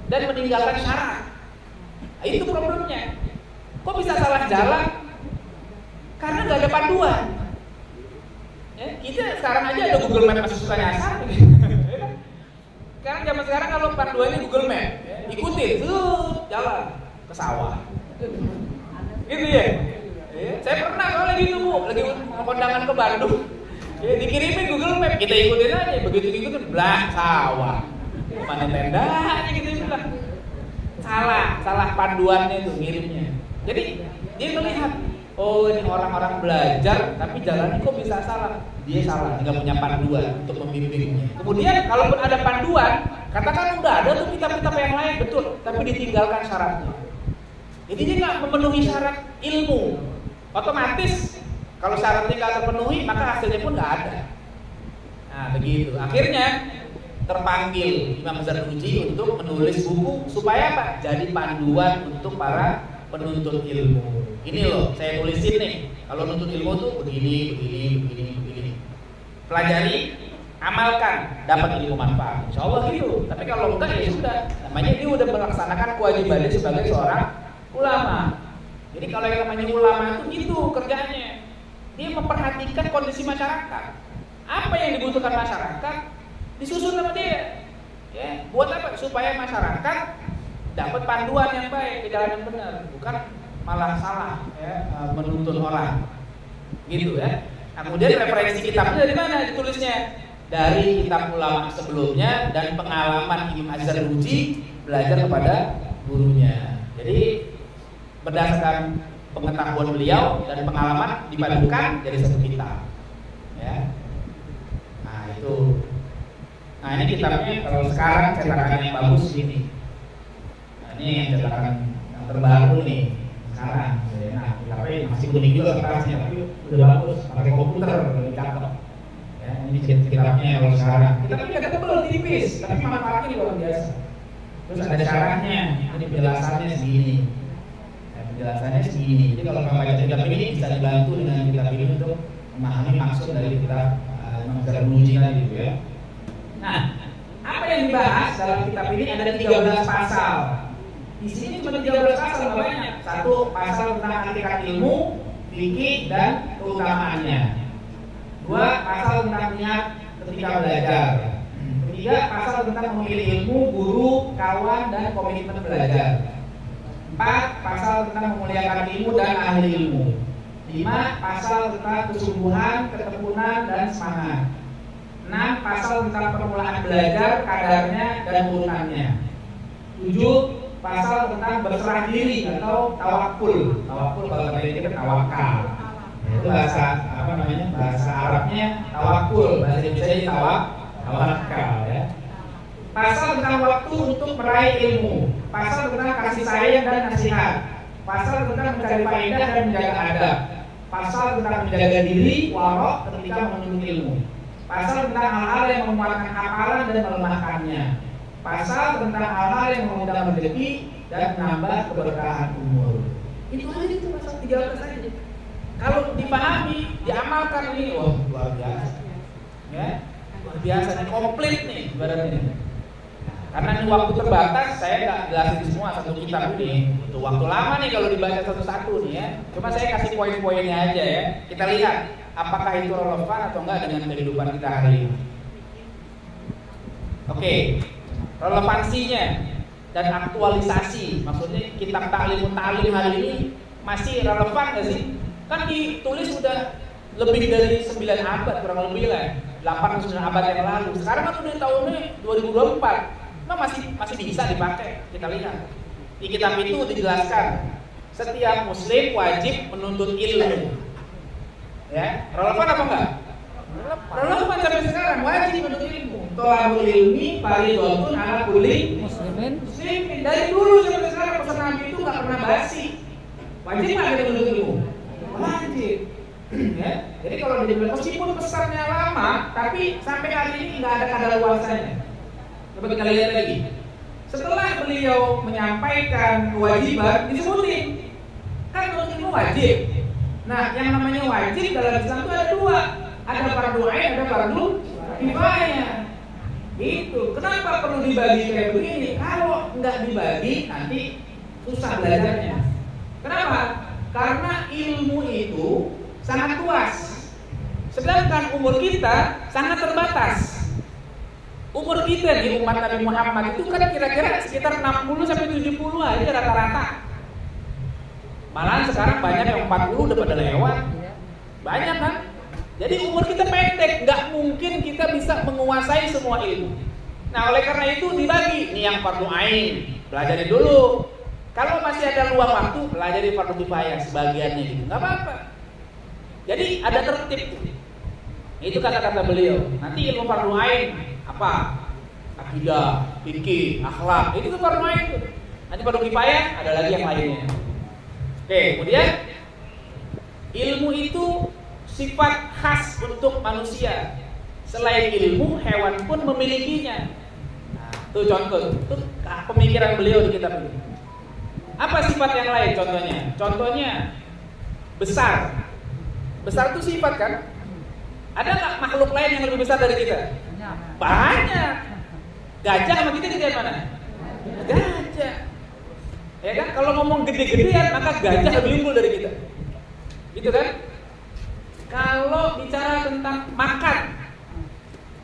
dan meninggalkan syarat. Itu problemnya. Kok bisa salah jalan? Karena nggak ada panduan. Ya, kita sekarang aja ada Google Map masih suka nyasar. Sekarang zaman sekarang kalau panduannya Google Map, ikutin, jalan ke sawah. Gitu ya. Saya pernah kalau lagi itu lagi kondangan ke Bandung, dikirimin Google Map, kita ikutin aja, begitu ikutin belah sawah, mana tendanya gitu bilang. Salah panduannya itu ngirimnya. Jadi dia melihat, oh ini orang-orang belajar, tapi jalannya kok bisa salah. Dia salah, nggak punya panduan untuk membimbingnya. Kemudian kalaupun ada panduan, katakan udah ada tuh kitab-kitab yang lain betul, tapi ditinggalkan syaratnya. Jadi dia nggak memenuhi syarat ilmu, otomatis kalau syaratnya nggak terpenuhi maka hasilnya pun nggak ada. Nah begitu. Akhirnya terpanggil Imam Zarnuji untuk menulis buku supaya apa? Jadi panduan untuk para penuntut ilmu. Ini loh, saya tulisin nih. Kalau nuntut ilmu tuh begini. Pelajari, amalkan, dapat ilmu manfaat. Insya Allah gitu. Tapi kalau enggak ya sudah. Namanya dia udah melaksanakan kewajibannya sebagai seorang ulama. Jadi kalau yang namanya ulama itu gitu kerjanya. Dia memperhatikan kondisi masyarakat. Apa yang dibutuhkan masyarakat disusun sama dia. Ya, buat apa? Supaya masyarakat dapat panduan yang baik, ke jalan yang benar, bukan malah salah ya, menuntun orang. Gitu ya. Nah, kemudian referensi kitabnya dari mana ditulisnya? Dari kitab ulama sebelumnya dan pengalaman Imam Az-Zarnuji belajar kepada gurunya. Jadi berdasarkan pengetahuan beliau dan pengalaman dipadukan jadi satu kitab. Ya. Nah itu. Nah ini kitabnya kalau sekarang cetakan yang bagus ini. Nah ini yang cetakan yang terbaru nih sekarang. Nah kitabnya masih kuning juga kertasnya, tapi udah bagus. Pakai komputer lebih cakep. Ya, ini kitabnya kalau sekarang. Kitabnya agak tebal tipis, tapi manfaatnya luar biasa. Terus ada syarahnya, ini penjelasannya segini. Penjelasannya segini. Jadi kalau kamu baca kitab ini bisa dibantu dengan kitab ini untuk memahami maksud dari kitab Imam Az-Zarnuji tadi gitu ya. Nah, apa yang dibahas dalam kitab ini ada 13 pasal. Di sini cuma 13 pasal, nggak banyak. Satu pasal tentang hakikat ilmu, fikih dan keutamaannya. Dua pasal tentang niat ketika belajar. Tiga pasal tentang memilih ilmu, guru, kawan dan komitmen belajar. 4 pasal tentang memuliakan ilmu dan ahli ilmu. 5 pasal tentang kesungguhan, ketekunan dan semangat. 6 pasal tentang permulaan belajar, kadarnya dan urutannya. 7 pasal tentang berserah diri atau tawakul. Tawakul kalau kita tawakal. Itu bahasa apa namanya? Bahasa Arabnya tawakul, bahasa Indonesia tawakal ya. Pasal tentang waktu untuk meraih ilmu, pasal tentang kasih sayang dan nasihat, pasal tentang mencari faedah dan menjaga adab, pasal tentang menjaga diri, warok ketika menuntut ilmu, pasal tentang hal-hal yang menguatkan hafalan dan melemahkannya, pasal tentang hal-hal yang mengundang rezeki dan menambah keberkahan umur. Itu aja itu pasal 13 aja. Kalau dipahami, diamalkan ini, wah luar biasa, ya luar biasa, ini komplit nih ibaratnya. Karena ini waktu terbatas, saya nggak jelasin semua satu kitab ini. Butuh waktu lama nih kalau dibaca satu-satu nih ya. Cuma saya kasih poin-poinnya aja ya. Kita lihat apakah itu relevan atau enggak dengan kehidupan kita hari ini. Oke, relevansinya dan aktualisasi. Maksudnya kitab Ta'limut Ta'lim hari ini masih relevan nggak sih? Kan ditulis sudah lebih dari 9 abad kurang lebih lah. 8-9 abad yang lalu. Sekarang kan udah tahunnya 2024. Nah, masih bisa dipakai. Kita lihat di kitab itu dijelaskan setiap muslim wajib menuntut ilmu. Ya, relevan apa enggak? Relevan sampai sekarang, wajib menuntut ilmu. Thalabul ilmi fardhatun 'ala kulli muslimin. Dari dulu sampai sekarang pesan Nabi itu enggak pernah basi. Wajib enggak kita menuntut ilmu? Wajib. Ya, jadi kalau dibilang meskipun pesannya lama, tapi sampai hari ini enggak ada kadaluarsanya. Coba kita lihat lagi. Setelah beliau menyampaikan kewajiban, disebutin kan menuntut ilmu wajib. Nah, yang namanya wajib dalam Islam itu ada 2. Ada fardu ain, ada fardu kifayah. Itu. Kenapa perlu dibagi kayak begini? Kalau nggak dibagi nanti susah belajarnya. Kenapa? Karena ilmu itu sangat luas. Sedangkan umur kita sangat terbatas. Umur kita di umat Nabi Muhammad itu kan kira-kira sekitar 60 sampai 70 aja rata-rata. Malahan sekarang banyak yang 40 udah pada lewat. Banyak kan? Jadi umur kita pendek, nggak mungkin kita bisa menguasai semua ilmu. Nah, oleh karena itu dibagi. Nih yang fardu ain, pelajari dulu. Kalau masih ada luang waktu, pelajari fardu kifayah sebagiannya gitu. Nggak apa-apa. Jadi ada tertib. Itu kata-kata beliau. Nanti ilmu fardu ain apa? Akidah, fikih, akhlak. Itu tuh fardu ain tuh. Nanti fardu kifayah ada lagi yang lainnya. Oke, kemudian ilmu itu sifat khas untuk manusia. Selain ilmu, hewan pun memilikinya. Nah, itu contoh, itu pemikiran beliau di kitab ini. Apa sifat yang lain contohnya? Contohnya besar. Besar itu sifat kan? Ada nggak makhluk lain yang lebih besar dari kita? Banyak. Gajah sama kita di mana? Gajah. Ya kan? Kalau ngomong gede-gedean maka gajah lebih unggul dari kita. Gitu kan? Kalau bicara tentang makan,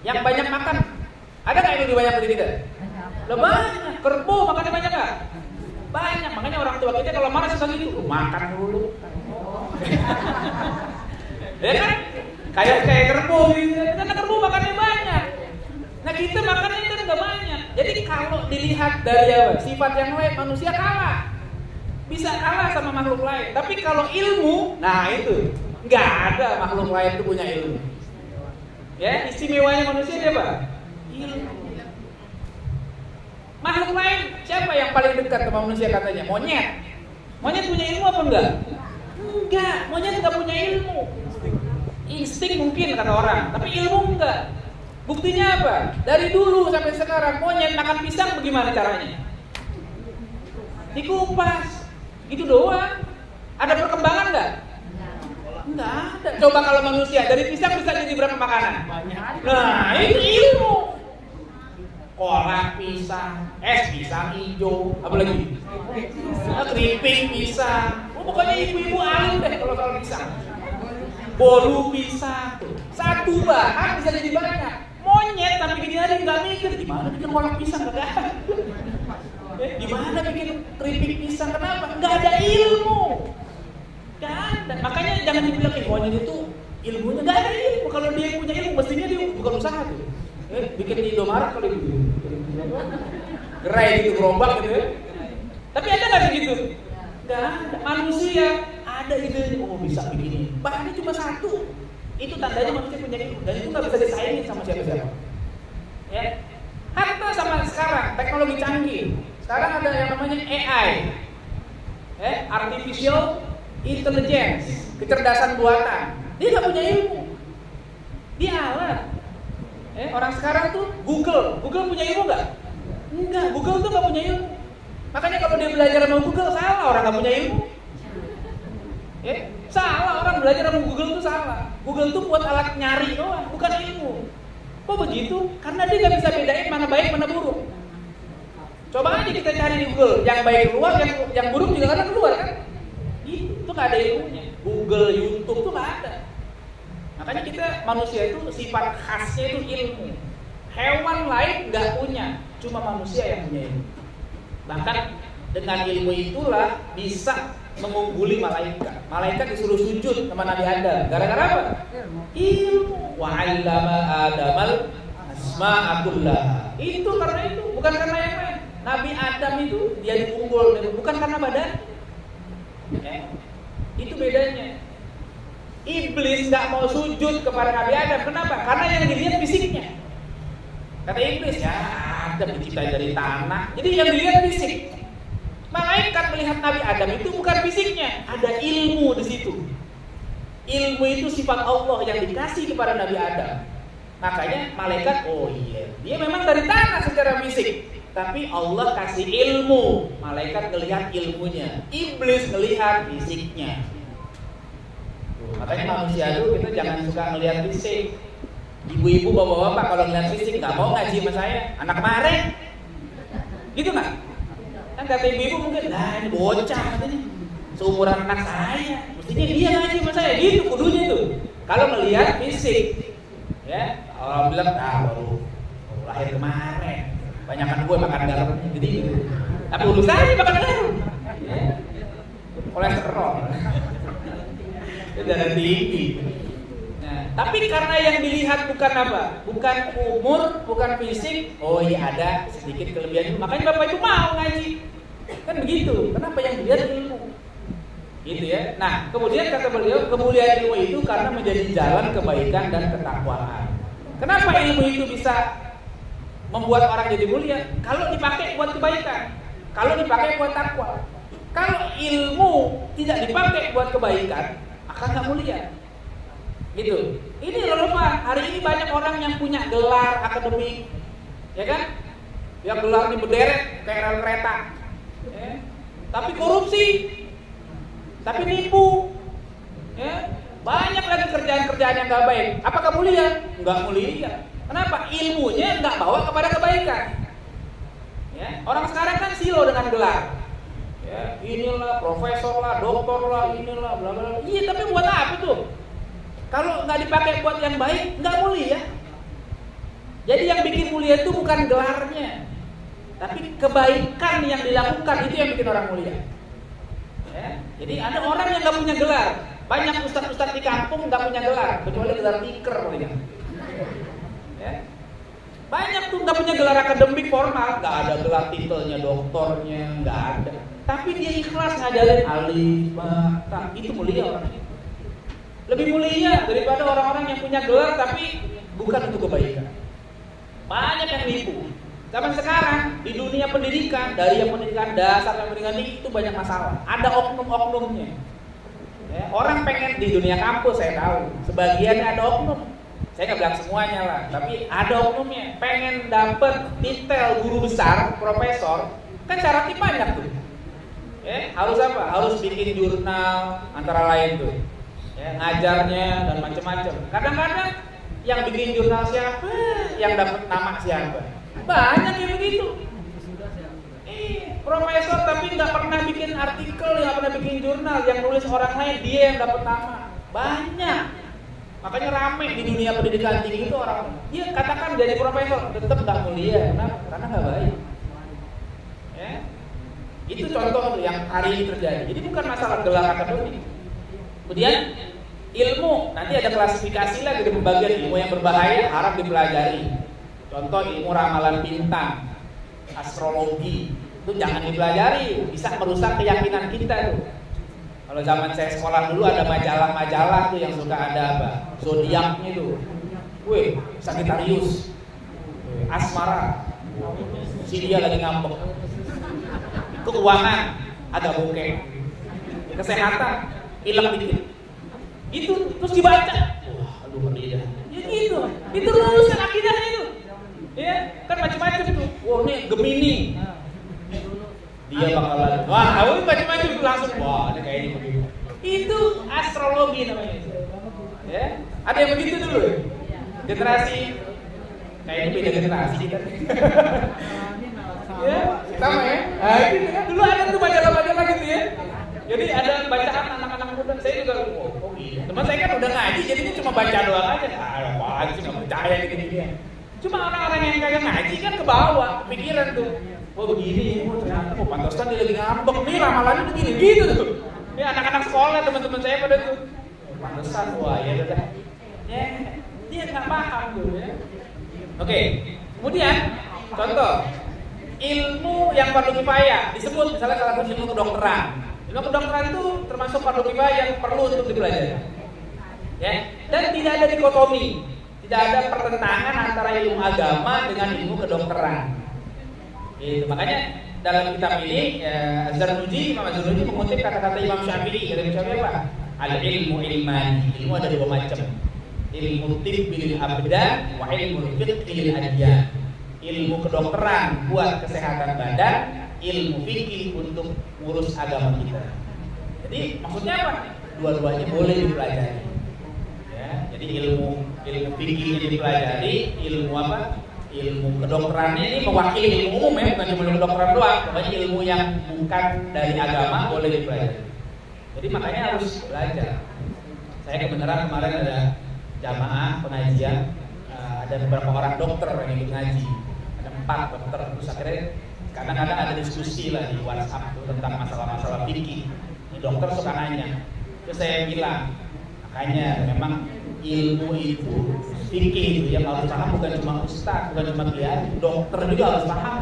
yang banyak makan, ada nggak yang lebih banyak dari kita? Lah banyak, kerbau makannya banyak nggak? Banyak, makanya orang tua kita kalau marah suka gitu, makan dulu. Ya kan? Kayak kerbau gitu, karena kerbau makannya banyak. Nah kita makannya kan nggak banyak. Jadi kalau dilihat dari sifat yang lain, manusia kalah, bisa kalah sama makhluk lain. Tapi kalau ilmu, nah itu nggak ada makhluk lain itu punya ilmu. Ya, istimewanya manusia dia apa? Ilmu. Makhluk lain siapa yang paling dekat sama manusia katanya? Monyet. Monyet punya ilmu apa enggak? Enggak, monyet enggak punya ilmu. Insting mungkin kata orang, tapi ilmu enggak. Buktinya apa? Dari dulu sampai sekarang monyet makan pisang bagaimana caranya? Dikupas. Gitu doang. Ada perkembangan enggak? Enggak ada. Coba kalau manusia dari pisang bisa jadi berapa makanan? Nah, itu ilmu. Kolak pisang, es pisang hijau, apa lagi? Keripik pisang. Pokoknya ibu-ibu alim deh kalau soal pisang. Bolu pisang. Satu bahan bisa jadi banyak. Monyet sampai gini hari nggak mikir gimana bikin kolak pisang enggak? Gimana bikin keripik pisang? Kenapa? Nggak ada ilmu. Nggak ada. Makanya jangan dibilang monyet itu ilmunya nggak ada ilmu. Kalau dia punya ilmu, mestinya dia bukan usaha tuh. Bikin di Indomaret kali gitu. Gerai gitu, gerobak gitu ya. Tapi ada nggak begitu? Nggak ada. Manusia ada ide, oh bisa begini. Bahannya cuma satu. Itu tandanya manusia punya ilmu. Dan itu nggak bisa disaingin sama siapa-siapa. Ya. Hatta sama sekarang teknologi canggih. Sekarang ada yang namanya AI, Artificial Intelligence, kecerdasan buatan. Dia nggak punya ilmu. Dia alat. Orang sekarang tuh Google punya ilmu nggak? Enggak, Google tuh nggak punya ilmu. Makanya kalau dia belajar sama Google salah, orang nggak punya ilmu. Salah, orang belajar sama Google tuh salah. Google tuh buat alat nyari doang, bukan ilmu. Kok begitu? Karena dia nggak bisa bedain mana baik mana buruk. Coba aja kita cari di Google, yang baik keluar, yang buruk juga kadang keluar kan? Itu nggak ada ilmunya. Google, YouTube tuh nggak ada. Makanya kita manusia itu sifat khasnya itu ilmu. Hewan lain nggak punya, cuma manusia yang punya ilmu. Bahkan dengan ilmu itulah bisa mengungguli malaikat. Malaikat disuruh sujud sama Nabi Adam. Gara-gara apa? Ilmu. Wa 'allama Adamal asma'a kullaha. Itu karena itu, bukan karena yang lain. Nabi Adam itu dia diunggul, bukan karena badan. Itu bedanya. Iblis nggak mau sujud kepada Nabi Adam. Kenapa? Karena yang dilihat fisiknya. Kata Iblis, ya Adam diciptain dari tanah. Jadi yang dilihat fisik. Malaikat melihat Nabi Adam itu bukan fisiknya, ada ilmu di situ. Ilmu itu sifat Allah yang dikasih kepada Nabi Adam. Makanya malaikat, oh iya, dia memang dari tanah secara fisik, tapi Allah kasih ilmu. Malaikat melihat ilmunya, iblis melihat fisiknya. Makanya manusia itu kita jangan suka melihat fisik. Ibu-ibu, bapak-bapak kalau melihat fisik nggak mau ngaji sama saya, anak kemarin, gitu nggak? Kan kata ibu-ibu mungkin, lah ini bocah katanya, seumuran anak saya, mestinya dia ngaji sama saya, gitu kudunya itu. Kalau melihat fisik, ya, orang bilang, baru lahir kemarin, banyakan gue makan garam, jadi gitu. Tapi urusannya makan garam, kolesterol. Itu darah tinggi. Nah, tapi karena yang dilihat bukan apa? Bukan umur, bukan fisik. Oh iya ada sedikit kelebihan. Makanya Bapak itu mau ngaji. Kan begitu. Kenapa yang dilihat ilmu? Gitu ya. Nah, kemudian kata beliau, kemuliaan ilmu itu karena menjadi jalan kebaikan dan ketakwaan. Kenapa ilmu itu bisa membuat orang jadi mulia? Kalau dipakai buat kebaikan, kalau dipakai buat takwa. Kalau ilmu tidak dipakai buat kebaikan, akan nggak mulia, gitu. Ini relevan. Hari ini banyak orang yang punya gelar akademik, ya kan? Yang gelar di berderet kayak rel kereta, ya. Tapi korupsi, tapi nipu, ya. Banyak lagi kerjaan-kerjaan yang nggak baik. Apakah mulia? Nggak mulia. Kenapa? Ilmunya nggak bawa kepada kebaikan. Ya. Orang sekarang kan silo dengan gelar. Ya, inilah profesor lah, doktor lah, inilah bla bla. Iya, tapi buat apa tuh? Kalau nggak dipakai buat yang baik, nggak mulia. Jadi yang bikin mulia itu bukan gelarnya, Tapi kebaikan yang dilakukan itu yang bikin orang mulia. Ya. Jadi ada orang yang nggak punya gelar. Banyak ustadz-ustadz di kampung nggak punya gelar, kecuali gelar tiker paling. Ya. Banyak tuh nggak punya gelar akademik formal, nggak ada gelar titelnya doktornya, nggak ada. Tapi dia ikhlas ngajarin alif, ba, ta, itu mulia orangnya. Lebih mulia daripada orang-orang yang punya gelar tapi bukan untuk kebaikan. Banyak yang nipu. Zaman sekarang di dunia pendidikan, dari yang pendidikan dasar sampai pendidikan tinggi itu banyak masalah. Ada oknum-oknumnya. Ya, orang pengen di dunia kampus saya tahu, sebagiannya ada oknum. Saya nggak bilang semuanya lah, tapi ada oknumnya. Pengen dapet titel guru besar, profesor, kan syaratnya banyak tuh. Ya, harus apa? Harus bikin jurnal antara lain tuh. Ya, ngajarnya dan macam-macam. Kadang-kadang yang bikin jurnal siapa, yang dapat nama siapa. Banyak yang begitu. Profesor tapi nggak pernah bikin artikel, nggak pernah bikin jurnal, yang nulis orang lain, dia yang dapat nama. Banyak. Makanya rame di dunia pendidikan tinggi itu orang. Iya, katakan jadi profesor tetap nggak mulia, kenapa? Karena nggak baik. Ya. Itu contoh yang hari ini terjadi. Jadi bukan masalah gelar akademik. Kemudian ilmu, nanti ada klasifikasi lagi di pembagian ilmu yang berbahaya haram dipelajari. Contoh ilmu ramalan bintang, astrologi, itu jangan dipelajari, bisa merusak keyakinan kita tuh. Kalau zaman saya sekolah dulu ada majalah-majalah tuh yang suka ada apa? Zodiaknya tuh. Wih, Sagittarius, asmara, si dia lagi ngambek. Keuangan agak bokeh. Kesehatan hilang dikit. Itu terus dibaca. Wah, aduh ngeri dah. Ya gitu. Itu rusak akidahnya itu. Ya, kan macam-macam tuh. Wah, ini Gemini. Dia bakalan macam-macam langsung. Wah, ini kayak ini begitu. Itu astrologi namanya. Ya, ada yang begitu dulu. Generasi kayaknya beda generasi kita. Ya, sama ya. Gitu kan. Dulu ada tuh majalah-majalah gitu ya. Jadi ada bacaan anak-anak muda. Saya juga teman saya kan udah ngaji, jadinya cuma baca doang aja. Apaan sih nggak percaya gini-gini. Cuma orang-orang yang kagak ngaji kan ke bawah pikiran tuh. Oh begini, ternyata pantesan dia lagi ngambek nih, ramalannya begini gitu tuh. Ini anak-anak sekolah teman-teman saya pada tuh. Pantesan, wah ya udah. Ya, dia nggak paham tuh ya. Oke, kemudian contoh ilmu yang fardu kifayah disebut misalnya salah satu ilmu kedokteran. Ilmu kedokteran itu termasuk fardu kifayah yang perlu untuk dipelajari. Ya, dan tidak ada dikotomi, tidak ada pertentangan antara ilmu agama dengan ilmu kedokteran. Gitu. Makanya dalam kitab ini Az-Zarnuji, Imam Az-Zarnuji mengutip kata-kata Imam Syafi'i. Kata Imam Syafi'i apa? Al-ilmu ilmani. Ilmu ada dua macam. Ilmu tibb lil abdan wa ilmu fiqh lil adyan. Ilmu kedokteran buat kesehatan badan, ilmu fikih untuk ngurus agama kita. Jadi maksudnya apa? Dua-duanya boleh dipelajari. Ya, jadi ilmu fikih dipelajari, ilmu apa? Ilmu kedokterannya ini mewakili ilmu umum ya, bukan cuma ilmu kedokteran doang. Pokoknya ilmu yang bukan dari agama boleh dipelajari. Jadi makanya harus belajar. Saya kebenaran kemarin ada jamaah pengajian, ada beberapa orang dokter yang ikut ngaji. Ada 4 dokter, terus akhirnya kadang-kadang ada diskusi lah di WhatsApp tuh tentang masalah-masalah fikih. Ini dokter suka nanya. Terus saya bilang, makanya memang ilmu itu fikih itu yang harus paham bukan cuma ustaz, bukan cuma kiai, dokter juga harus paham.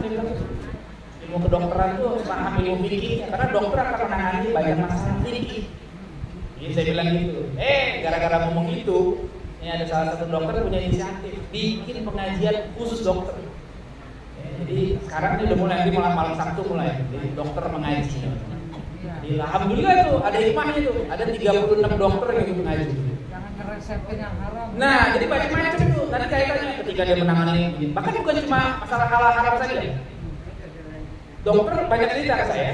Ilmu kedokteran itu harus paham ilmu fikih, karena dokter akan menangani banyak masalah fikih. Jadi saya bilang gitu. Gara-gara ngomong itu, ini ada salah satu dokter punya inisiatif bikin pengajian khusus dokter. Jadi sekarang ini udah mulai, nanti malam Sabtu mulai, jadi dokter mengaji. Jadi alhamdulillah tuh ada hikmahnya tuh, ada 36 dokter yang ikut mengaji. Nah, jadi macam-macam tuh. Tadi kaitannya ketika dia menangani, bahkan bukan cuma masalah halal haram saja. Dokter banyak cerita ke saya.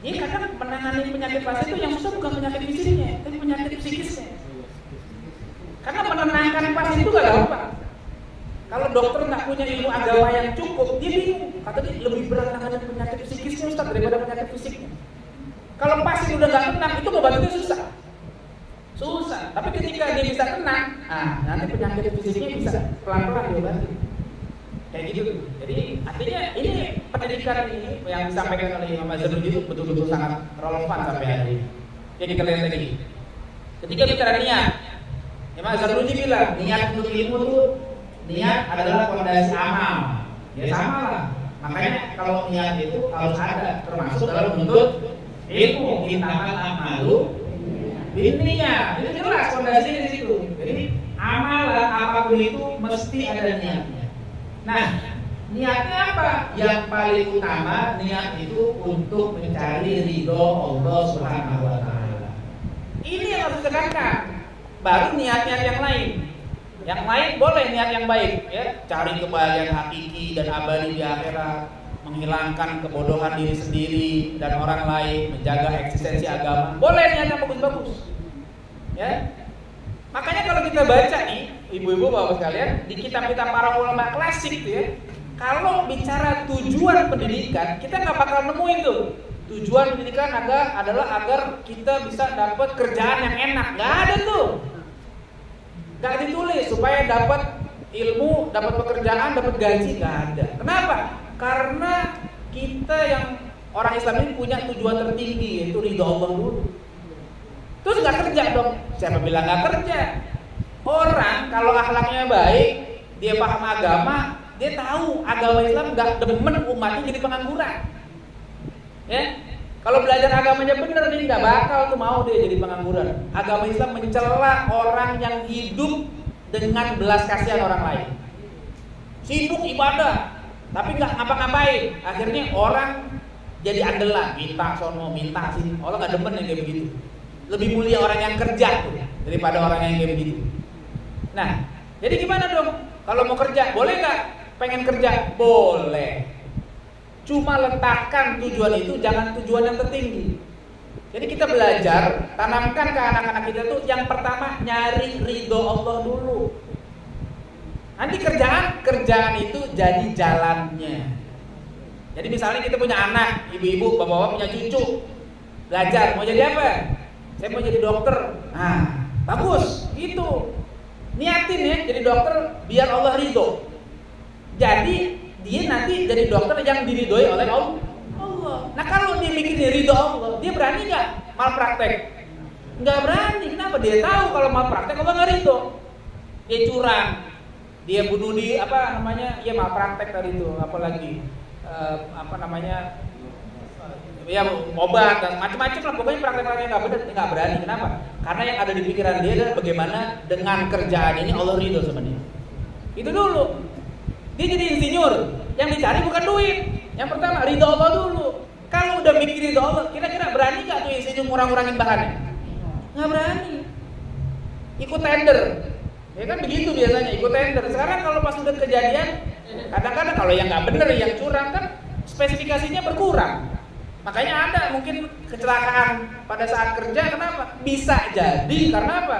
Dia kadang menangani penyakit pasien itu yang susah bukan penyakit fisiknya, tapi penyakit psikisnya. Karena menenangkan pasien itu gak gampang. Kalau dokter nggak punya ilmu agama yang cukup, dia bingung. Kata dia lebih berat menangani penyakit psikisnya Ustaz daripada penyakit fisiknya. Kalau pasien udah nggak tenang, itu obatnya susah. Tapi ketika dia bisa tenang, nanti penyakit fisiknya bisa pelan-pelan diobati. kayak gitu. Jadi artinya ini pendidikan ini yang disampaikan oleh Imam Az-Zarnuji itu betul-betul sangat relevan sampai hari ini. Ya kita lihat lagi. Ketika bicara niat, Imam Az-Zarnuji bilang niat untuk ilmu itu niat adalah fondasi amal. Ya sama lah. Makanya kalau niat itu harus ada, termasuk dalam bentuk ilmu. Innamal a'malu binniyat. Itu jelas fondasinya di situ. Jadi amalan apapun itu mesti ada niatnya. Nah, niatnya apa? Yang paling utama niat itu untuk mencari ridho Allah Subhanahu wa taala. Ini yang harus ditekankan. Baru niat-niat yang lain. Yang lain boleh niat yang baik, ya, cari kebahagiaan hakiki dan abadi di akhirat, menghilangkan kebodohan diri sendiri dan orang lain, menjaga eksistensi agama. Boleh niat yang bagus-bagus. Ya. Makanya kalau kita baca nih, ibu-ibu bapak sekalian, di kitab-kitab para ulama klasik tuh ya, kalau bicara tujuan pendidikan, kita nggak bakal nemuin tuh. Tujuan pendidikan adalah agar kita bisa dapat kerjaan yang enak. Nggak ada tuh. Gak ditulis supaya dapat ilmu, dapat pekerjaan, dapat gaji, gak ada. Kenapa? Karena kita yang orang Islam ini punya tujuan tertinggi, yaitu ridho Allah dulu. Terus gak kerja dong? Siapa bilang gak kerja? Orang kalau akhlaknya baik, dia paham agama, dia tahu agama Islam gak demen umatnya jadi pengangguran. Ya? Kalau belajar agamanya benar nih, nggak bakal tuh mau dia jadi pengangguran. Agama Islam mencela orang yang hidup dengan belas kasihan orang lain. Sibuk ibadah, tapi nggak ngapa-ngapain. Akhirnya orang jadi andelan, minta sono, minta sini. Allah nggak demen yang kayak begitu. Lebih mulia orang yang kerja tuh, daripada orang yang kayak begitu. Nah, jadi gimana dong? Kalau mau kerja, boleh nggak? Pengen kerja, boleh. Cuma letakkan tujuan itu, jangan tujuan yang tertinggi. Jadi kita belajar, tanamkan ke anak-anak kita tuh yang pertama nyari ridho Allah dulu. Nanti kerjaan itu jadi jalannya. Jadi misalnya kita punya anak, ibu-ibu, bapak-bapak punya cucu, belajar mau jadi apa? Saya mau jadi dokter. Nah, bagus, itu niatin ya jadi dokter biar Allah ridho. Jadi dia nanti jadi dokter yang diridhoi oleh Allah. Nah kalau dia mikirin ridho Allah, dia berani nggak malpraktek? Nggak berani. Kenapa? Dia tahu kalau malpraktek Allah nggak ridho. Dia curang, dia bunuh di dia malpraktek tadi itu, apalagi ya obat dan macam-macam lah. Pokoknya praktek-praktek nggak benar, dia nggak berani. Kenapa? Karena yang ada di pikiran dia adalah bagaimana dengan kerjaan ini Allah ridho sama dia. Itu dulu. Dia jadi insinyur, yang dicari bukan duit. Yang pertama ridho Allah dulu. Kalau udah mikir ridho Allah, kira-kira berani nggak tuh insinyur ngurang-ngurangin bahannya? Nggak berani. Ikut tender, ya kan begitu biasanya ikut tender. Sekarang kalau pas udah kejadian, kadang-kadang kalau yang nggak bener, yang curang kan spesifikasinya berkurang. Makanya ada mungkin kecelakaan pada saat kerja, kenapa? Bisa jadi karena apa?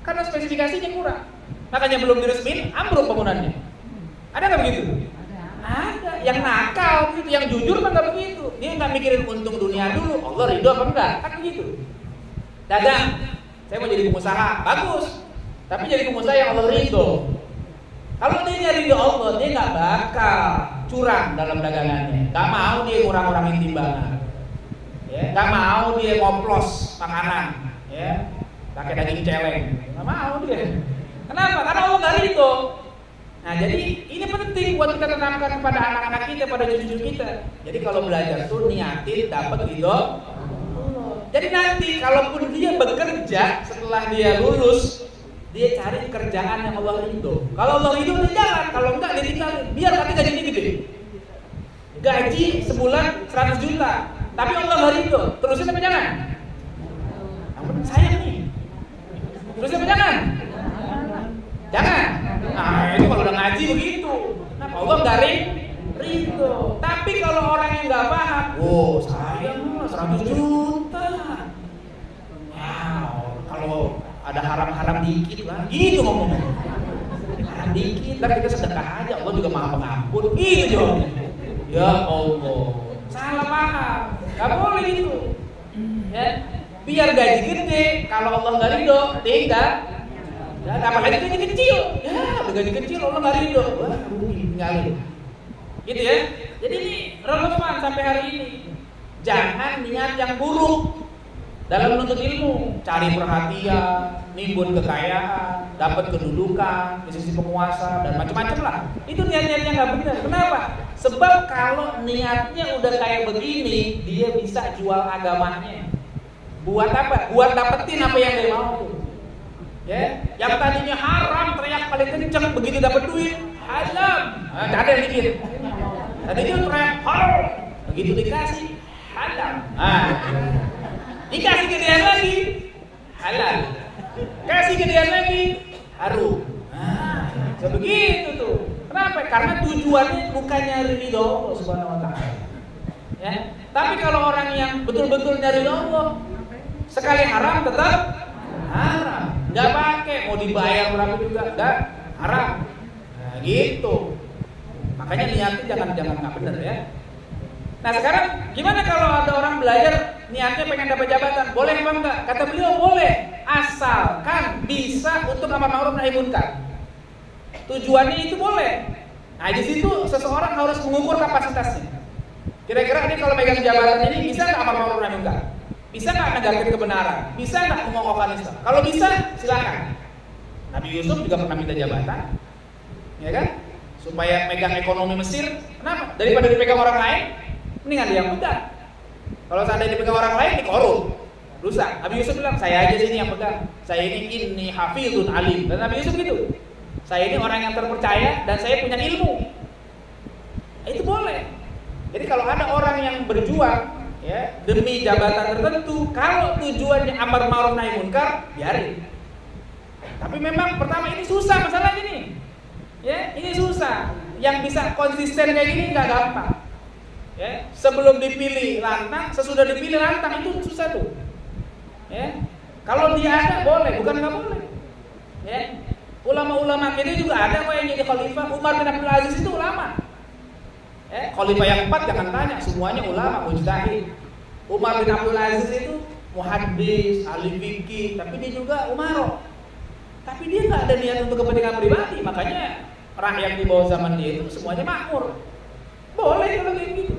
Karena spesifikasinya kurang. Makanya belum diresmiin, ambruk bangunannya. Ada nggak begitu? Ada. Yang nakal gitu, yang jujur kan nggak begitu. Dia nggak mikirin untung dunia dulu, Allah ridho apa enggak, kan begitu. Dagang, saya mau jadi pengusaha, bagus. Tapi jadi pengusaha yang Allah ridho. Kalau dia nyari ridho Allah, dia nggak bakal curang dalam dagangannya. Nggak mau dia ngurang-ngurangin timbangan. Ya, nggak mau dia ngoplos makanan. Ya, pakai daging celeng. Nggak mau dia. Kenapa? Karena Allah nggak ridho. Nah jadi ini penting buat kita tanamkan kepada anak-anak kita, pada cucu-cucu kita. Jadi kalau belajar tuh niatin dapat ridho. Jadi nanti kalaupun dia bekerja setelah dia lulus, dia cari kerjaan yang Allah ridho. Kalau Allah ridho dia jalan, kalau enggak dia tinggalin. Biar nanti gajinya gede. Gaji sebulan 100 juta, tapi Allah nggak ridho. Terusin apa jangan? Sayang nih. Terusin apa jangan? Jangan. Nah itu kalau udah ngaji begitu. Nah Allah nggak ridho. Tapi kalau orang yang nggak paham, sayang 100 juta. Wow, kalau ada haram-haram dikit lah, gitu ngomongnya. Haram dikit, dan kita sedekah aja, Allah juga maha pengampun. Gitu jawabnya. Ya Allah, salah paham. Gak boleh gitu. Ya, biar gaji gede, kalau Allah nggak ridho, dia nggak Ya, apalagi gaji kecil. Ya, udah gaji kecil Allah nggak ridho. Wah, rugi tinggalin. Gitu ya. Jadi ini relevan sampai hari ini. Jangan niat yang buruk dalam menuntut ilmu, cari perhatian, nimbun kekayaan, dapat kedudukan di sisi penguasa dan macam-macam lah. Itu niat-niatnya nggak benar. Kenapa? Sebab kalau niatnya udah kayak begini, dia bisa jual agamanya. Buat apa? Buat dapetin apa yang dia mau. Ya, yang tadinya haram teriak paling kenceng, begitu dapat duit halal. Nah, cadel dikit. Tadinya teriak haram, begitu dikasih halal. Dikasih gedean lagi halal, kasih gedean lagi harum. Sebegitu tuh. Kenapa? Karena tujuannya bukan nyari ridho Allah Subhanahu wa taala. Ya. Tapi kalau orang yang betul-betul nyari ridho Allah, sekali haram tetap haram. Enggak pakai mau dibayar berapa juga enggak haram. Nah, gitu. Makanya niatnya jangan enggak benar ya. Nah, sekarang gimana kalau ada orang belajar niatnya pengen dapat jabatan? Boleh apa enggak? Kata beliau boleh, asalkan bisa untuk amar ma'ruf nahi munkar. Tujuannya itu boleh. Nah, di situ seseorang harus mengukur kapasitasnya. Kira-kira ini kalau megang jabatan ini bisa nggak amar ma'ruf nahi munkar? Bisa nggak menegakkan kebenaran? Bisa nggak mengokohkan Islam? Kalau bisa, silakan. Nabi Yusuf juga pernah minta jabatan, ya kan? Supaya megang ekonomi Mesir. Kenapa? Daripada dipegang orang lain, mendingan dia yang pegang. Kalau seandainya dipegang orang lain, dikorup, rusak. Nabi Yusuf bilang, saya aja sini yang pegang. Saya ini hafizun alim. Dan Nabi Yusuf gitu. Saya ini orang yang terpercaya dan saya punya ilmu. Nah, itu boleh. Jadi kalau ada orang yang berjuang ya demi jabatan tertentu, kalau tujuannya amar ma'ruf nahi munkar, biarin. Tapi memang pertama ini susah masalahnya nih. Ya, ini susah. Yang bisa konsisten kayak gini nggak gampang. Ya, sebelum dipilih lantang, sesudah dipilih lantang itu susah tuh. Ya, kalau dia ada boleh, bukan nggak boleh. Ya, ulama-ulama kita juga ada kok yang jadi khalifah. Umar bin Abdul Aziz itu ulama. Khalifah yang 4 jangan tanya, semuanya ulama, mujtahid. Umar bin Abdul Aziz itu muhaddis, ahli fikih, tapi dia juga umaro. Tapi dia nggak ada niat untuk kepentingan pribadi, makanya rakyat di bawah zaman dia itu semuanya makmur. Boleh kalau kayak gitu.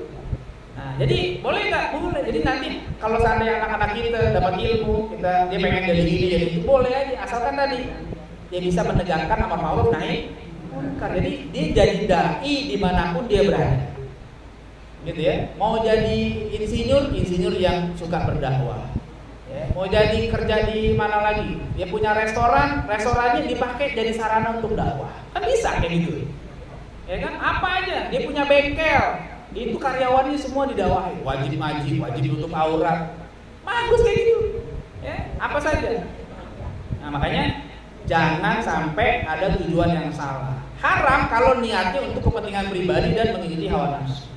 Nah, jadi boleh nggak? Boleh. Jadi nanti kalau seandainya anak-anak kita dapat ilmu, dia pengen jadi ini, jadi itu boleh aja. Asalkan tadi dia bisa menegakkan amar ma'ruf nahi munkar. Jadi dia jadi dai dimanapun dia berada. Gitu ya. Mau jadi insinyur yang suka berdakwah. Ya. Mau jadi kerja di mana lagi? Dia punya restorannya dipakai jadi sarana untuk dakwah. Kan bisa kayak gitu. Ya kan? Apa aja? Dia punya bengkel. Itu karyawannya semua didakwahi. Wajib ngaji, wajib tutup aurat. Bagus kayak gitu. Ya, apa saja. Nah, makanya jangan sampai ada tujuan yang salah. Haram kalau niatnya untuk kepentingan pribadi dan mengikuti hawa nafsu.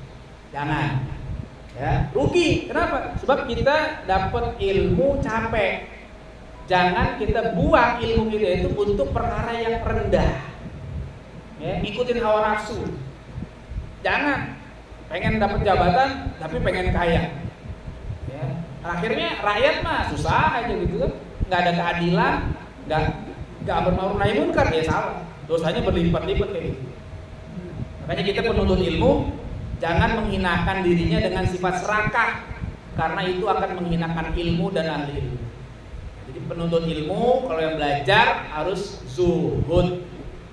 Jangan. Ya, rugi. Kenapa? Sebab kita dapat ilmu capek. Jangan kita buang ilmu kita itu untuk perkara yang rendah. Ya, ikutin hawa nafsu. Jangan. Pengen dapat jabatan tapi pengen kaya. Ya. Akhirnya rakyat mah susah aja gitu kan. Enggak ada keadilan, enggak amar ma'ruf nahi munkar, ya salah. Dosanya berlipat-lipat kayak gitu. Makanya kita penuntut ilmu jangan menghinakan dirinya dengan sifat serakah, karena itu akan menghinakan ilmu dan ahli ilmu. Jadi penuntut ilmu kalau yang belajar harus zuhud,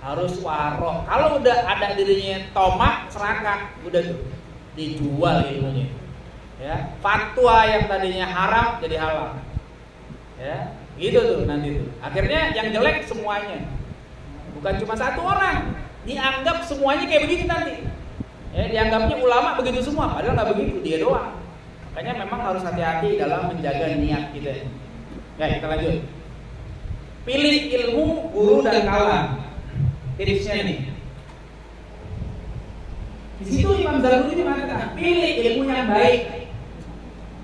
harus warok. Kalau udah ada dirinya tomak, serakah, udah tuh dijual ilmunya. Ya, fatwa yang tadinya haram jadi halal. Ya, gitu tuh nanti tuh. Akhirnya yang jelek semuanya. Bukan cuma satu orang, dianggap semuanya kayak begitu nanti. Ya, dianggapnya ulama begitu semua, padahal nggak begitu, dia doang. Makanya memang harus hati-hati dalam menjaga niat kita. Ya, kita lanjut. Pilih ilmu, guru dan kawan. Tipsnya nih. Di situ Imam Zarruji mengatakan, pilih ilmu yang baik,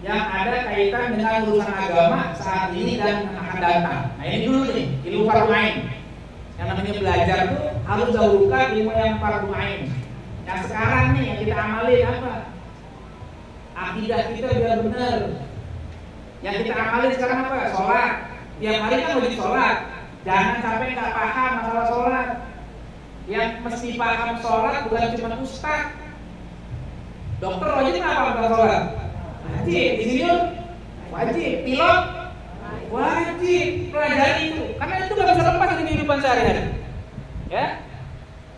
yang ada kaitan dengan urusan agama saat ini dan akan datang. Nah, ini dulu nih, ilmu fardhu ain. Yang namanya belajar tuh harus dahulukan ilmu yang fardhu ain. Yang sekarang nih yang kita amalin apa? Akidah kita biar benar. Yang kita amalin sekarang apa? Sholat. Tiap hari kan wajib sholat. Jangan sampai nggak paham masalah sholat. Yang mesti paham sholat bukan cuma ustaz. Dokter wajib nggak paham masalah sholat? Wajib. Insinyur wajib. Pilot wajib pelajari itu. Karena itu nggak bisa lepas dari kehidupan sehari-hari. Ya.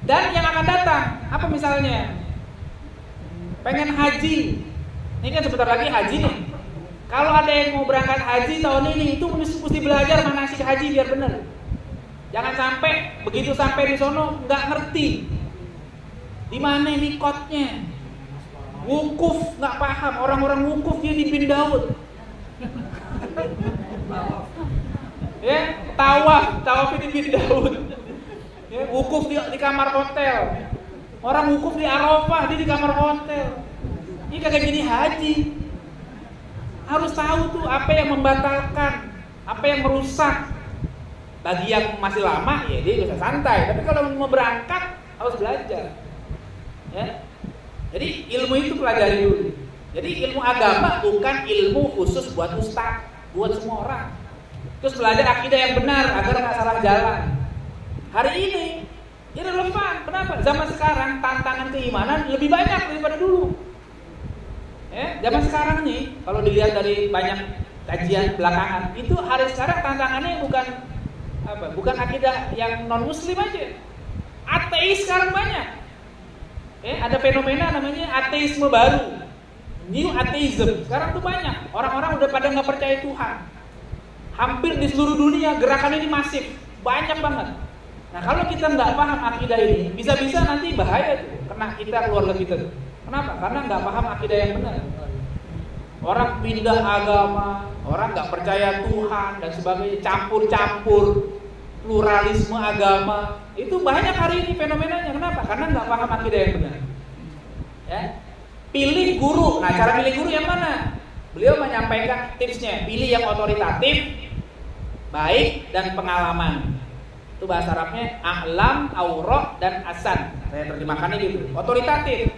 Dan yang akan datang, apa misalnya? Pengen haji. Ini kan sebentar lagi haji nih. Kalau ada yang mau berangkat haji tahun ini, itu mesti belajar manasik haji biar benar. Jangan sampai begitu sampai di sono nggak ngerti di mana ini mikotnya. Wukuf nggak paham, orang-orang wukuf dia di bin Daud. Ya, tawaf di bin Daud. Ya, wukuf di kamar hotel. Orang wukuf di Arafah, dia di kamar hotel. Ini kagak jadi haji. Harus tahu tuh apa yang membatalkan, apa yang merusak. Bagi yang masih lama ya dia bisa santai, tapi kalau mau berangkat harus belajar. Ya. Jadi ilmu itu pelajari dulu. Jadi ilmu agama bukan ilmu khusus buat ustaz, buat semua orang. Terus belajar akidah yang benar agar nggak salah jalan. Hari ini relevan. Kenapa? Zaman sekarang tantangan keimanan lebih banyak daripada dulu. Zaman sekarang nih, kalau dilihat dari banyak kajian belakangan, itu hari sekarang tantangannya bukan akidah yang non muslim aja. Ateis sekarang banyak. Ada fenomena namanya ateisme baru, new atheism. Sekarang tuh banyak. Orang-orang udah pada nggak percaya Tuhan. Hampir di seluruh dunia gerakan ini masif, banyak banget. Nah kalau kita nggak paham akidah ini, bisa-bisa nanti bahaya tuh, kena kita, keluarga kita tuh. Kenapa? Karena nggak paham akidah yang benar. Orang pindah agama, orang nggak percaya Tuhan dan sebagainya, campur-campur, pluralisme agama, itu banyak hari ini fenomenanya. Kenapa? Karena nggak paham akidah yang benar. Ya. Pilih guru. Nah, cara pilih guru yang mana? Beliau menyampaikan tipsnya. Pilih yang otoritatif, baik dan pengalaman. Itu bahasa Arabnya a'lam, aura dan asan. Saya terjemahkannya gitu. Otoritatif.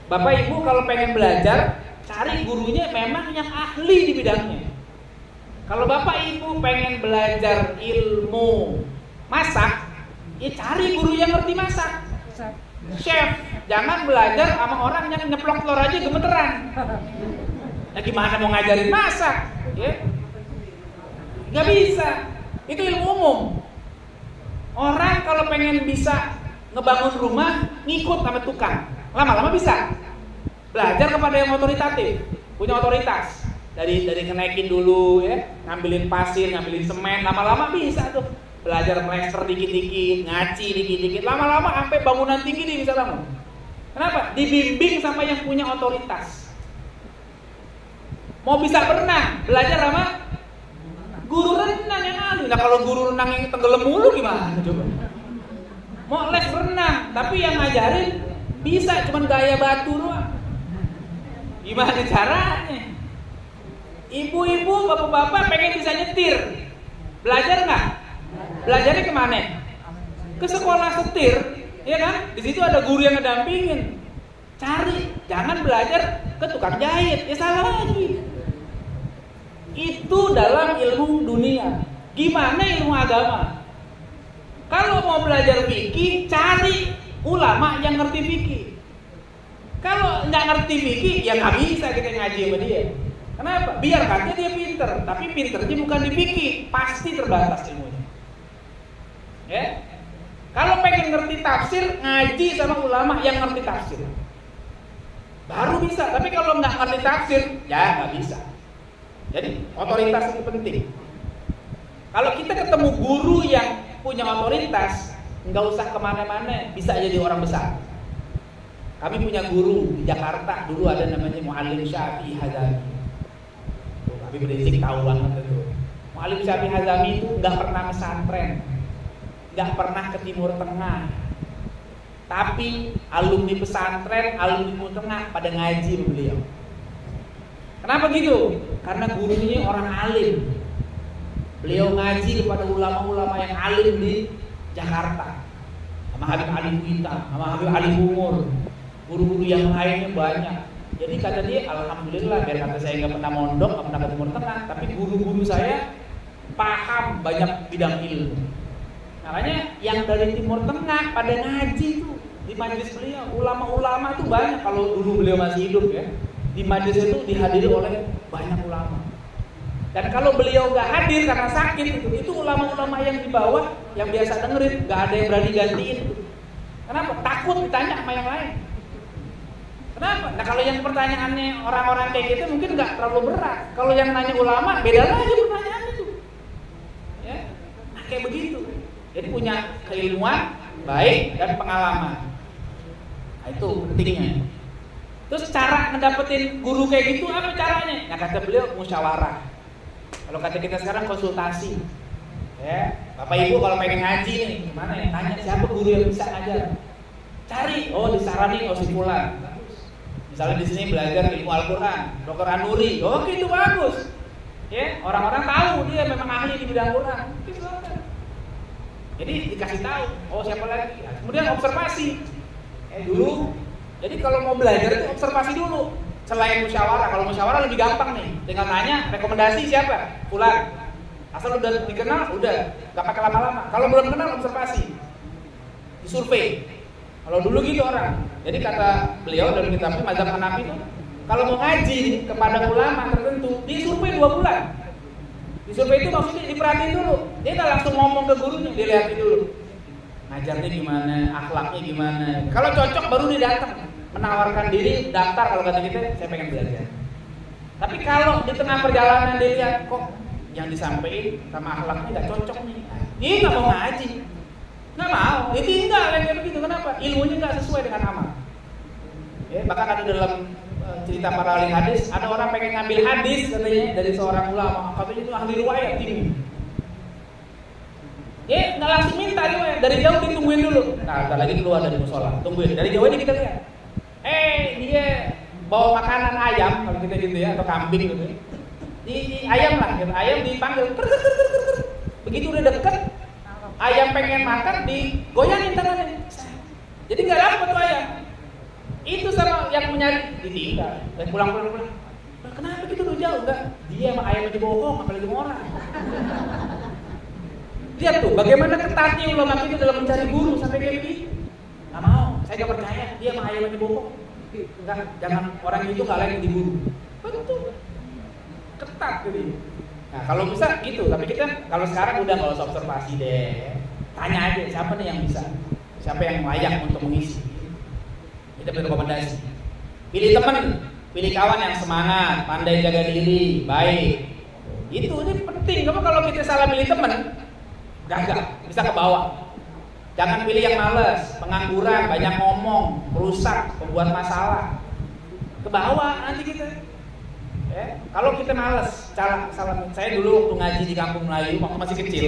Bapak Ibu kalau pengen belajar, cari gurunya memang yang ahli di bidangnya. Kalau Bapak Ibu pengen belajar ilmu masak, ya cari guru yang ngerti masak. Chef, jangan belajar sama orang yang nyeplok telur aja gemeteran. Nah gimana mau ngajarin masak? Ya? Gak bisa. Itu ilmu umum. Orang kalau pengen bisa ngebangun rumah, ngikut sama tukang. Lama-lama bisa. Belajar kepada yang otoritatif, punya otoritas. Dari kenaikin dulu ya, ngambilin pasir, ngambilin semen, lama-lama bisa tuh. Belajar plester dikit-dikit, ngaci dikit-dikit, lama-lama sampai bangunan tinggi dia bisa bangun. Kenapa? Dibimbing sama yang punya otoritas. Mau bisa berenang, belajar sama guru renang yang ahli. Nah kalau guru renang yang tenggelam mulu gimana coba? Mau les berenang, tapi yang ngajarin bisa cuman gaya batu doang. Gimana caranya? Ibu-ibu, bapak-bapak pengen bisa nyetir, belajar nggak? Belajarnya kemana? Ke sekolah setir, ya kan? Di situ ada guru yang ngedampingin. Cari, jangan belajar ke tukang jahit, ya salah lagi. Itu dalam ilmu dunia. Gimana ilmu agama? Kalau mau belajar fikih, cari ulama yang ngerti fikih. Kalau nggak ngerti fikih, ya nggak bisa kita ngaji sama dia. Kenapa? Biar katanya dia pinter, tapi pinternya bukan di fikih, pasti terbatas ilmunya. Ya, kalau pengen ngerti tafsir, ngaji sama ulama yang ngerti tafsir, baru bisa. Tapi kalau nggak ngerti tafsir, ya nggak bisa. Jadi otoritas itu penting. Kalau kita ketemu guru yang punya otoritas, nggak usah kemana-mana, bisa jadi orang besar. Kami punya guru di Jakarta, dulu ada namanya Muallim Syafi'i Hazami. Kami berisik tahu banget itu. Muallim Syafi'i Hazami itu nggak pernah pesantren, nggak pernah ke Timur Tengah. Tapi alumni pesantren, alumni Timur Tengah pada ngaji sama beliau. Kenapa gitu? Karena gurunya orang alim. Beliau ngaji kepada ulama-ulama yang alim di Jakarta. Sama Habib Ali Kuita, sama Habib Ali Umur. Guru-guru yang lainnya banyak. Jadi kata dia, alhamdulillah, biar kata saya nggak pernah mondok, nggak pernah ke Timur Tengah, tapi guru-guru saya paham banyak bidang ilmu. Makanya yang dari Timur Tengah pada ngaji tuh di majelis beliau. Ulama-ulama tuh banyak kalau dulu beliau masih hidup ya. Di majelis itu dihadiri oleh banyak ulama. Dan kalau beliau nggak hadir karena sakit itu ulama-ulama yang di bawah yang biasa dengerin nggak ada yang berani gantiin. Kenapa? Takut ditanya sama yang lain. Kenapa? Nah kalau yang pertanyaannya orang-orang kayak gitu mungkin nggak terlalu berat. Kalau yang nanya ulama beda lagi pertanyaannya tuh. Ya, nah, kayak begitu. Jadi punya keilmuan baik dan pengalaman. Nah, itu pentingnya. Terus cara ngedapetin guru kayak gitu apa caranya? Nah kata beliau musyawarah. Kalau kata kita sekarang konsultasi. Ya, Bapak Ibu kalau pengen ngaji nih, gimana ya? Tanya siapa guru yang bisa ngajar. Cari, disaranin si fulan. Misalnya di sini belajar ilmu Al-Qur'an, Dr. Anuri. Oke, itu bagus. Ya, orang-orang tahu dia memang ahli di bidang Quran. Jadi dikasih tahu, siapa lagi? Kemudian observasi. Dulu. Jadi kalau mau belajar itu observasi dulu. Selain musyawarah, kalau musyawarah lebih gampang nih. Tinggal nanya rekomendasi siapa? Fulan. Asal udah dikenal, udah gak pakai lama-lama. Kalau belum kenal, observasi, disurvei. Kalau dulu gitu orang. Jadi kata beliau dalam kitabnya Mazhab Hanafi itu, kalau mau ngaji kepada ulama tertentu, disurvei 2 bulan. Disurvei itu maksudnya diperhatiin dulu. Dia nggak langsung ngomong ke gurunya, dilihatin dulu. Ngajarnya gimana, akhlaknya gimana. Kalau cocok baru dia datang, menawarkan diri, daftar kalau kata kita, saya pengen belajar. Tapi kalau di tengah perjalanan dia lihat kok yang disampaikan sama akhlaknya nggak cocok nih, dia nggak mau ngaji, nggak mau, dia tinggal kayak begitu. Kenapa? Ilmunya nggak sesuai dengan amal. Bahkan ada dalam cerita para ahli hadis, ada orang pengen ngambil hadis katanya dari seorang ulama, katanya itu ahli riwayat tinggi. Nggak langsung minta riwayat, dari jauh ditungguin dulu. Nah, lagi keluar dari musola, tungguin. Dari jauh ini kita lihat, dia bawa makanan ayam kalau kita gitu ya, atau kambing gitu. Di ayam lah, gitu. Ayam dipanggil, begitu udah deket, ayam pengen makan, digoyangin tangannya. Jadi nggak dapet tuh ayam. Itu sama yang menyari ditinggal dan pulang. Kenapa gitu tuh jauh? Enggak, dia sama ayam aja bohong, apalagi sama orang. Lihat tuh, bagaimana ketatnya ulama kita dalam mencari guru sampai kayak begini. Nggak mau, saya nggak percaya dia sama ayam aja bohong. Enggak, jangan orang itu nggak layak diburu. Betul, ketat gitu. Nah kalau bisa gitu, tapi kita kalau sekarang udah nggak usah observasi deh. Tanya aja siapa nih yang bisa, siapa yang layak untuk mengisi. Kita beri rekomendasi. Pilih teman, pilih kawan yang semangat, pandai jaga diri, baik. Ini penting. Karena kalau kita salah pilih teman, gagal, bisa ke bawah. Jangan pilih yang malas, pengangguran, banyak ngomong, merusak, membuat masalah. Ke bawah nanti kita. Kalau kita malas, salah. Saya dulu waktu ngaji di Kampung Melayu, waktu masih kecil,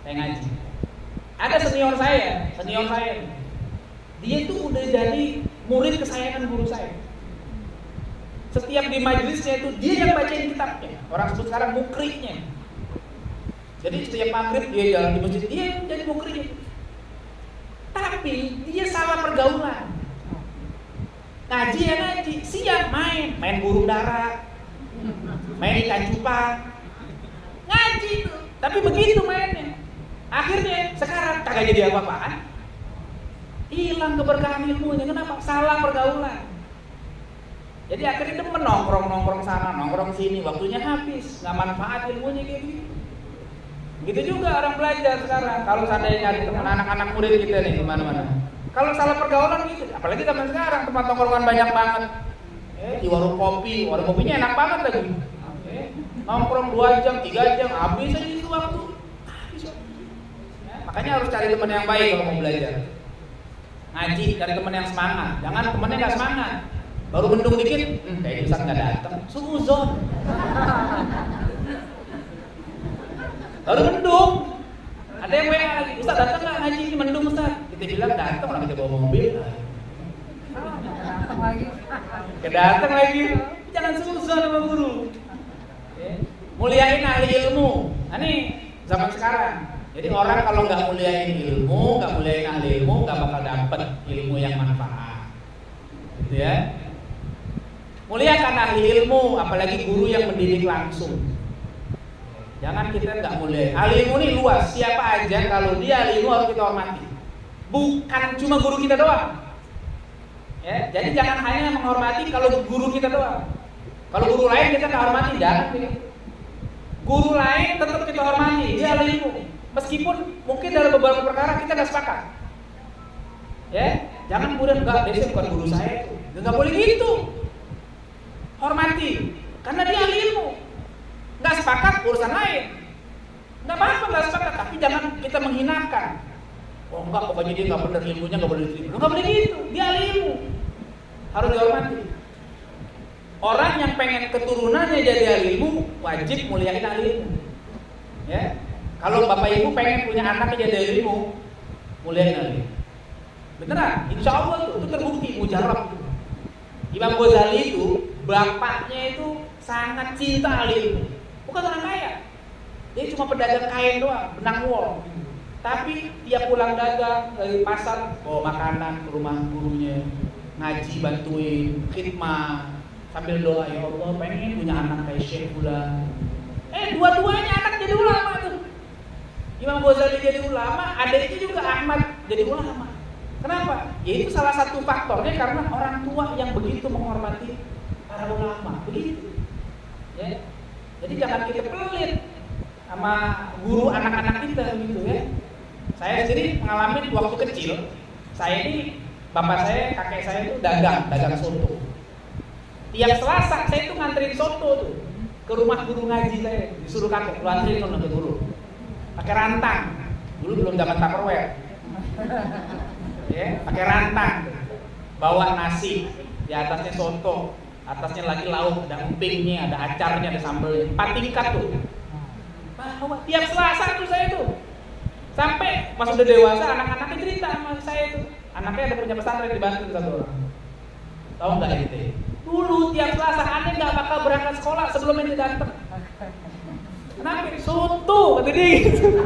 saya ngaji. Ada senior saya. Dia tuh udah jadi murid kesayangan guru saya. Setiap di majelisnya itu dia yang bacain kitabnya. Orang sebut sekarang mukrinya. Jadi setiap maghrib dia jalan di masjid, dia yang jadi mukrinya. Tapi dia salah pergaulan. Ngaji ya ngaji, siang main burung dara, main ikan cupang, ngaji tuh. Tapi begitu mainnya. Akhirnya sekarang kagak jadi apa-apaan. Hilang keberkahan ilmunya. Kenapa? Salah pergaulan. Jadi akhirnya demen nongkrong sana, nongkrong sini, waktunya habis, nggak manfaat ilmunya kayak gitu. Gitu juga orang belajar sekarang. Kalau seandainya nyari teman anak-anak murid kita nih kemana-mana. Kalau salah pergaulan gitu, apalagi zaman sekarang tempat nongkrongan banyak banget. Di warung kopinya enak banget lagi. Nongkrong 2 jam, 3 jam, habis aja itu waktu. Makanya harus cari teman yang baik kalau mau belajar. Ngaji cari teman yang semangat, jangan temennya nggak semangat. Baru mendung dikit, kayak Ustaz nggak datang, suzon. Baru mendung, ada yang WA lagi, Ustaz datang nggak ngaji ini mendung Ustaz? Kita bilang datang, orang kita bawa mobil. Datang lagi, jangan suzon sama guru. Muliain ahli ilmu. Nah ini zaman sekarang. Jadi orang kalau nggak muliain ilmu, nggak muliain ahli ilmu, nggak bakal dapet ilmu yang manfaat, gitu ya. Muliakan ahli ilmu, apalagi guru yang mendidik langsung. Jangan kita nggak muliain. Ahli ilmu ini luas. Siapa aja kalau dia ahli ilmu harus kita hormati. Bukan cuma guru kita doang. Ya, jadi jangan hanya menghormati kalau guru kita doang. Kalau guru lain kita nggak hormati, jangan. Guru lain tetap kita hormati. Dia ahli ilmu. Meskipun mungkin dalam beberapa perkara kita nggak sepakat. Ya, jangan kemudian nggak, dia bukan guru saya. Nggak boleh gitu. Hormati, karena dia ahli ilmu. Nggak sepakat urusan lain. Nggak apa-apa nggak sepakat, tapi jangan kita menghinakan. Oh enggak, pokoknya dia nggak benar, ilmunya nggak boleh diterima. Nggak boleh gitu, dia ahli ilmu, harus dihormati. Orang yang pengen keturunannya jadi ahli ilmu wajib muliain ahli ilmu. Ya, kalau bapak ibu pengen punya anak jadi ahli ilmu, muliain ahli ilmu. Beneran, insya Allah itu terbukti mujarab. Imam Ghazali itu bapaknya itu sangat cinta ahli ilmu, bukan orang kaya. Dia cuma pedagang kain doang, benang wol. Tapi tiap pulang dagang dari pasar bawa makanan ke rumah gurunya, ngaji bantuin, khidmah, sambil doa, ya Allah pengen punya anak kayak Syekh Fulan. Dua-duanya anak jadi ulama tuh. Imam Ghazali jadi ulama, adiknya juga Ahmad jadi ulama. Kenapa? Ya itu salah satu faktornya karena orang tua yang begitu menghormati para ulama, begitu. Ya. Jadi jangan kita pelit sama guru anak-anak kita gitu ya. Saya sendiri mengalami waktu kecil, saya ini bapak saya, kakek saya itu dagang soto. Tiap Selasa saya itu nganterin soto tuh ke rumah guru ngaji saya, disuruh kakek lu anterin ke guru. Pakai rantang. Dulu belum zaman Tupperware. Ya, pakai rantang, bawa nasi, di atasnya soto, atasnya lagi lauk, ada empingnya, ada acarnya, ada sambelnya, 4 tingkat tuh. Bawa tiap Selasa tuh saya tuh, sampai pas udah dewasa anak-anaknya cerita sama saya tuh, anaknya ada punya pesantren di Banten satu orang. Tahu nggak itu? Dulu tiap Selasa aneh nggak bakal berangkat sekolah sebelum ini datang. Kenapa? Soto, kata dia gitu.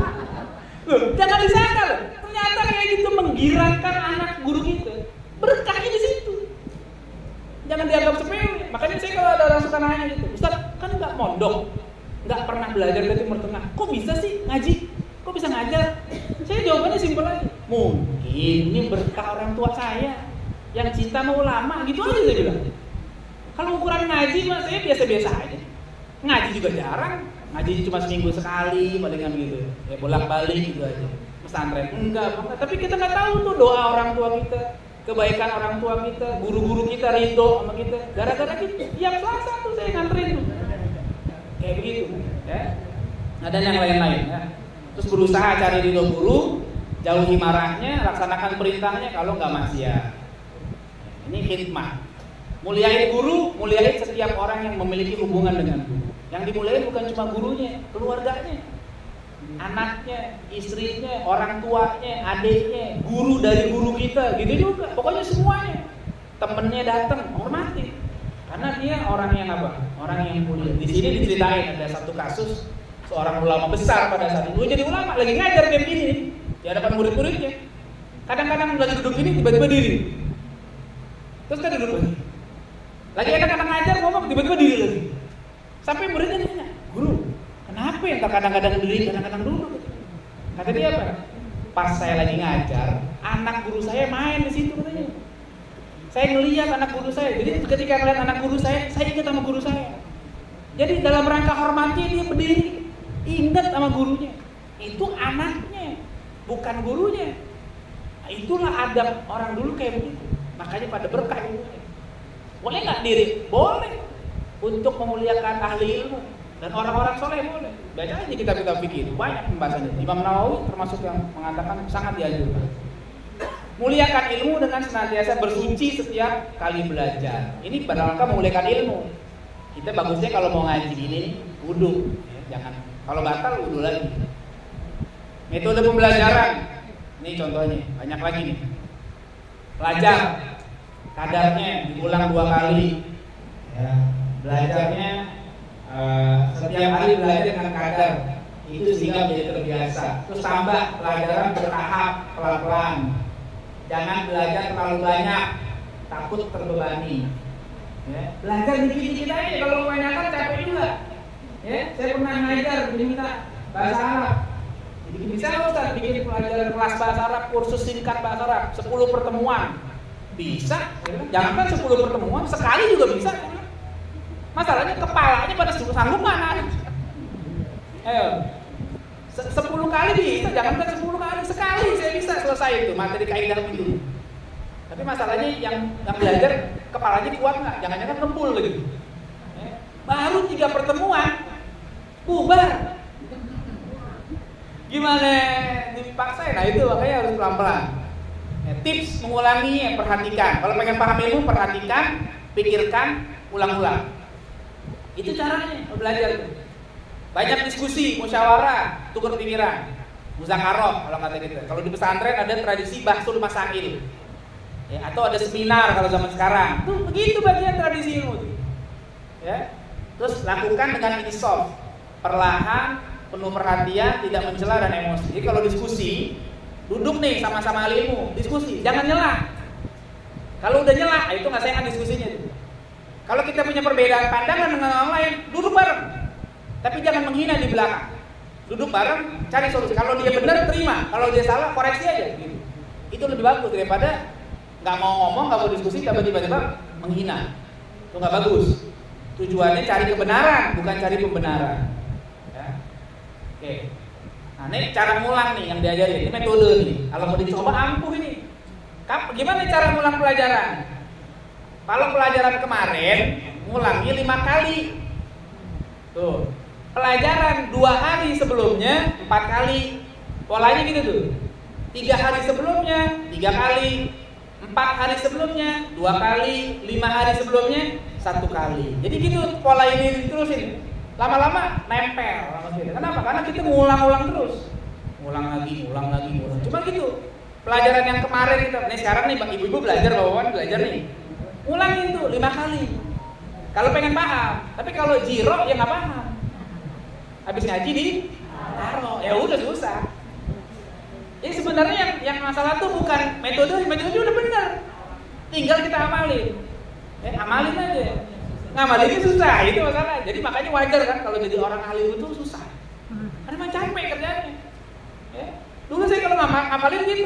Loh, jangan disangka loh. Ternyata kayak gitu menggirankan anak guru kita. Berkahnya di situ. Jangan dianggap sepele. Makanya saya kalau ada orang suka nanya gitu, Ustaz, kan nggak mondok, nggak pernah belajar ke Timur Tengah. Kok bisa sih ngaji? Kok bisa ngajar? Saya jawabannya simpel aja. Mungkin ini berkah orang tua saya yang cinta sama ulama, gitu aja saya bilang. Kalau ukuran ngaji mah saya biasa-biasa aja. Ngaji juga jarang. Ngaji cuma seminggu sekali, palingan gitu. Ya bolak-balik gitu aja. Pesantren enggak. Tapi kita nggak tahu tuh doa orang tua kita, kebaikan orang tua kita, guru-guru kita ridho sama kita. Gara-gara gitu. Tiap Selasa tuh saya nganterin tuh. Kayak begitu, ya. Ada yang lain-lain, ya. Terus berusaha cari ridho guru, jauhi marahnya, laksanakan perintahnya kalau nggak maksiat. Ini khidmah. Muliain guru, muliain setiap orang yang memiliki hubungan dengan guru. Yang dimuliain bukan cuma gurunya, keluarganya, anaknya, istrinya, orang tuanya, adiknya, guru dari guru kita, gitu juga. Pokoknya semuanya. Temennya datang, hormati. Karena dia orang yang apa? Orang yang mulia. Di sini diceritain ada satu kasus seorang ulama besar pada saat itu jadi ulama, lagi ngajar kayak begini di hadapan murid-muridnya. Kadang-kadang lagi duduk ini tiba-tiba diri. Terus kan duduk lagi. Lagi anak-anak ngajar ngomong tiba-tiba diri lagi. Sampai muridnya nanya, "Guru, kenapa ya kadang-kadang diri, kadang-kadang duduk?" Kata dia apa? Pas saya lagi ngajar, anak guru saya main di situ katanya. Saya ngelihat anak guru saya. Jadi ketika ngelihat anak guru saya ingat sama guru saya. Jadi dalam rangka hormati dia berdiri, ingat sama gurunya. Itu anaknya, bukan gurunya. Nah, itulah adab orang dulu kayak begitu. Makanya pada berkah ilmunya. Boleh nggak diri? Boleh. Untuk memuliakan ahli ilmu dan orang-orang soleh boleh. Baca aja kitab-kitab fikih, banyak pembahasannya. Imam Nawawi termasuk yang mengatakan sangat dianjurkan. Muliakan ilmu dengan senantiasa bersuci setiap kali belajar. Ini pada rangka memuliakan ilmu. Kita bagusnya kalau mau ngaji ini wudu, ya, jangan. Kalau batal wudu lagi. Metode pembelajaran. Ini contohnya, banyak lagi nih. Belajar, kadarnya diulang 2 kali. Ya. Belajarnya setiap hari belajar dengan kadar itu sehingga menjadi terbiasa. Terus tambah pelajaran bertahap, pelan-pelan. Jangan belajar terlalu banyak, takut terbebani. Ya. Belajar dikit-dikit aja, kalau kebanyakan capek juga. Ya, saya pernah ngajar diminta bahasa Arab. Jadi bisa nggak Ustaz bikin pelajaran kelas bahasa Arab, kursus singkat bahasa Arab, 10 pertemuan? Bisa. Jangankan 10 pertemuan, sekali juga bisa. Masalahnya kepalanya pada sanggup mana? Ayo. 10 kali bisa, jangankan 10 kali, sekali saya bisa selesai itu materi kaidah itu. Tapi masalahnya yang belajar kepalanya kuat nggak? Jangan-jangan lembul gitu. Baru 3 pertemuan, bubar. Gimana dipaksain? Nah itu makanya harus pelan-pelan. Tips mengulangi, perhatikan. Kalau pengen paham ilmu, perhatikan, pikirkan, ulang-ulang. Itu caranya belajar. Banyak diskusi, musyawarah, tukar pikiran, muzakarah kalau kata kita. Kalau di pesantren ada tradisi bahsul masail, ya, atau ada seminar kalau zaman sekarang. Tuh begitu bagian tradisi ilmu tuh. Ya. Terus lakukan dengan insaf, perlahan, penuh perhatian, tidak mencela dan emosi. Jadi kalau diskusi, duduk nih sama-sama ahli ilmu, diskusi, jangan nyela. Kalau udah nyela, itu nggak sehat diskusinya. Kalau kita punya perbedaan pandangan dengan orang lain, duduk bareng. Tapi jangan menghina di belakang. Duduk bareng, cari solusi. Kalau dia benar, terima. Kalau dia salah, koreksi aja. Gitu. Itu lebih bagus daripada nggak mau ngomong, nggak mau diskusi, tapi tiba-tiba menghina. Itu nggak bagus. Tujuannya cari kebenaran, bukan cari pembenaran. Ya. Oke. Nah, ini cara ngulang nih yang diajarin. Ini metode nih. Kalau mau dicoba ampuh ini. Gimana cara ngulang pelajaran? Kalau pelajaran kemarin, ngulangi 5 kali. Tuh. Pelajaran 2 hari sebelumnya 4 kali. Polanya gitu tuh. 3 hari sebelumnya 3 kali, 4 hari sebelumnya 2 kali, 5 hari sebelumnya 1 kali. Jadi gitu pola ini terusin. Lama-lama nempel. Kenapa? Karena kita ngulang-ulang terus. Ngulang lagi. Cuma gitu. Pelajaran yang kemarin kita, nih sekarang nih Bang Ibu-ibu belajar, Bapak belajar nih. Ulangin tuh 5 kali. Kalau pengen paham. Tapi kalau jiro ya nggak paham. Habis ngaji di taruh, ya udah susah. Jadi sebenarnya yang masalah tuh bukan metode udah benar. Tinggal kita amalin. Amalin aja. Ngamalinnya susah, itu masalah. Jadi makanya wajar kan kalau jadi orang ahli itu susah. Karena memang capek kerjanya. Dulu saya kalau ngamalin gitu.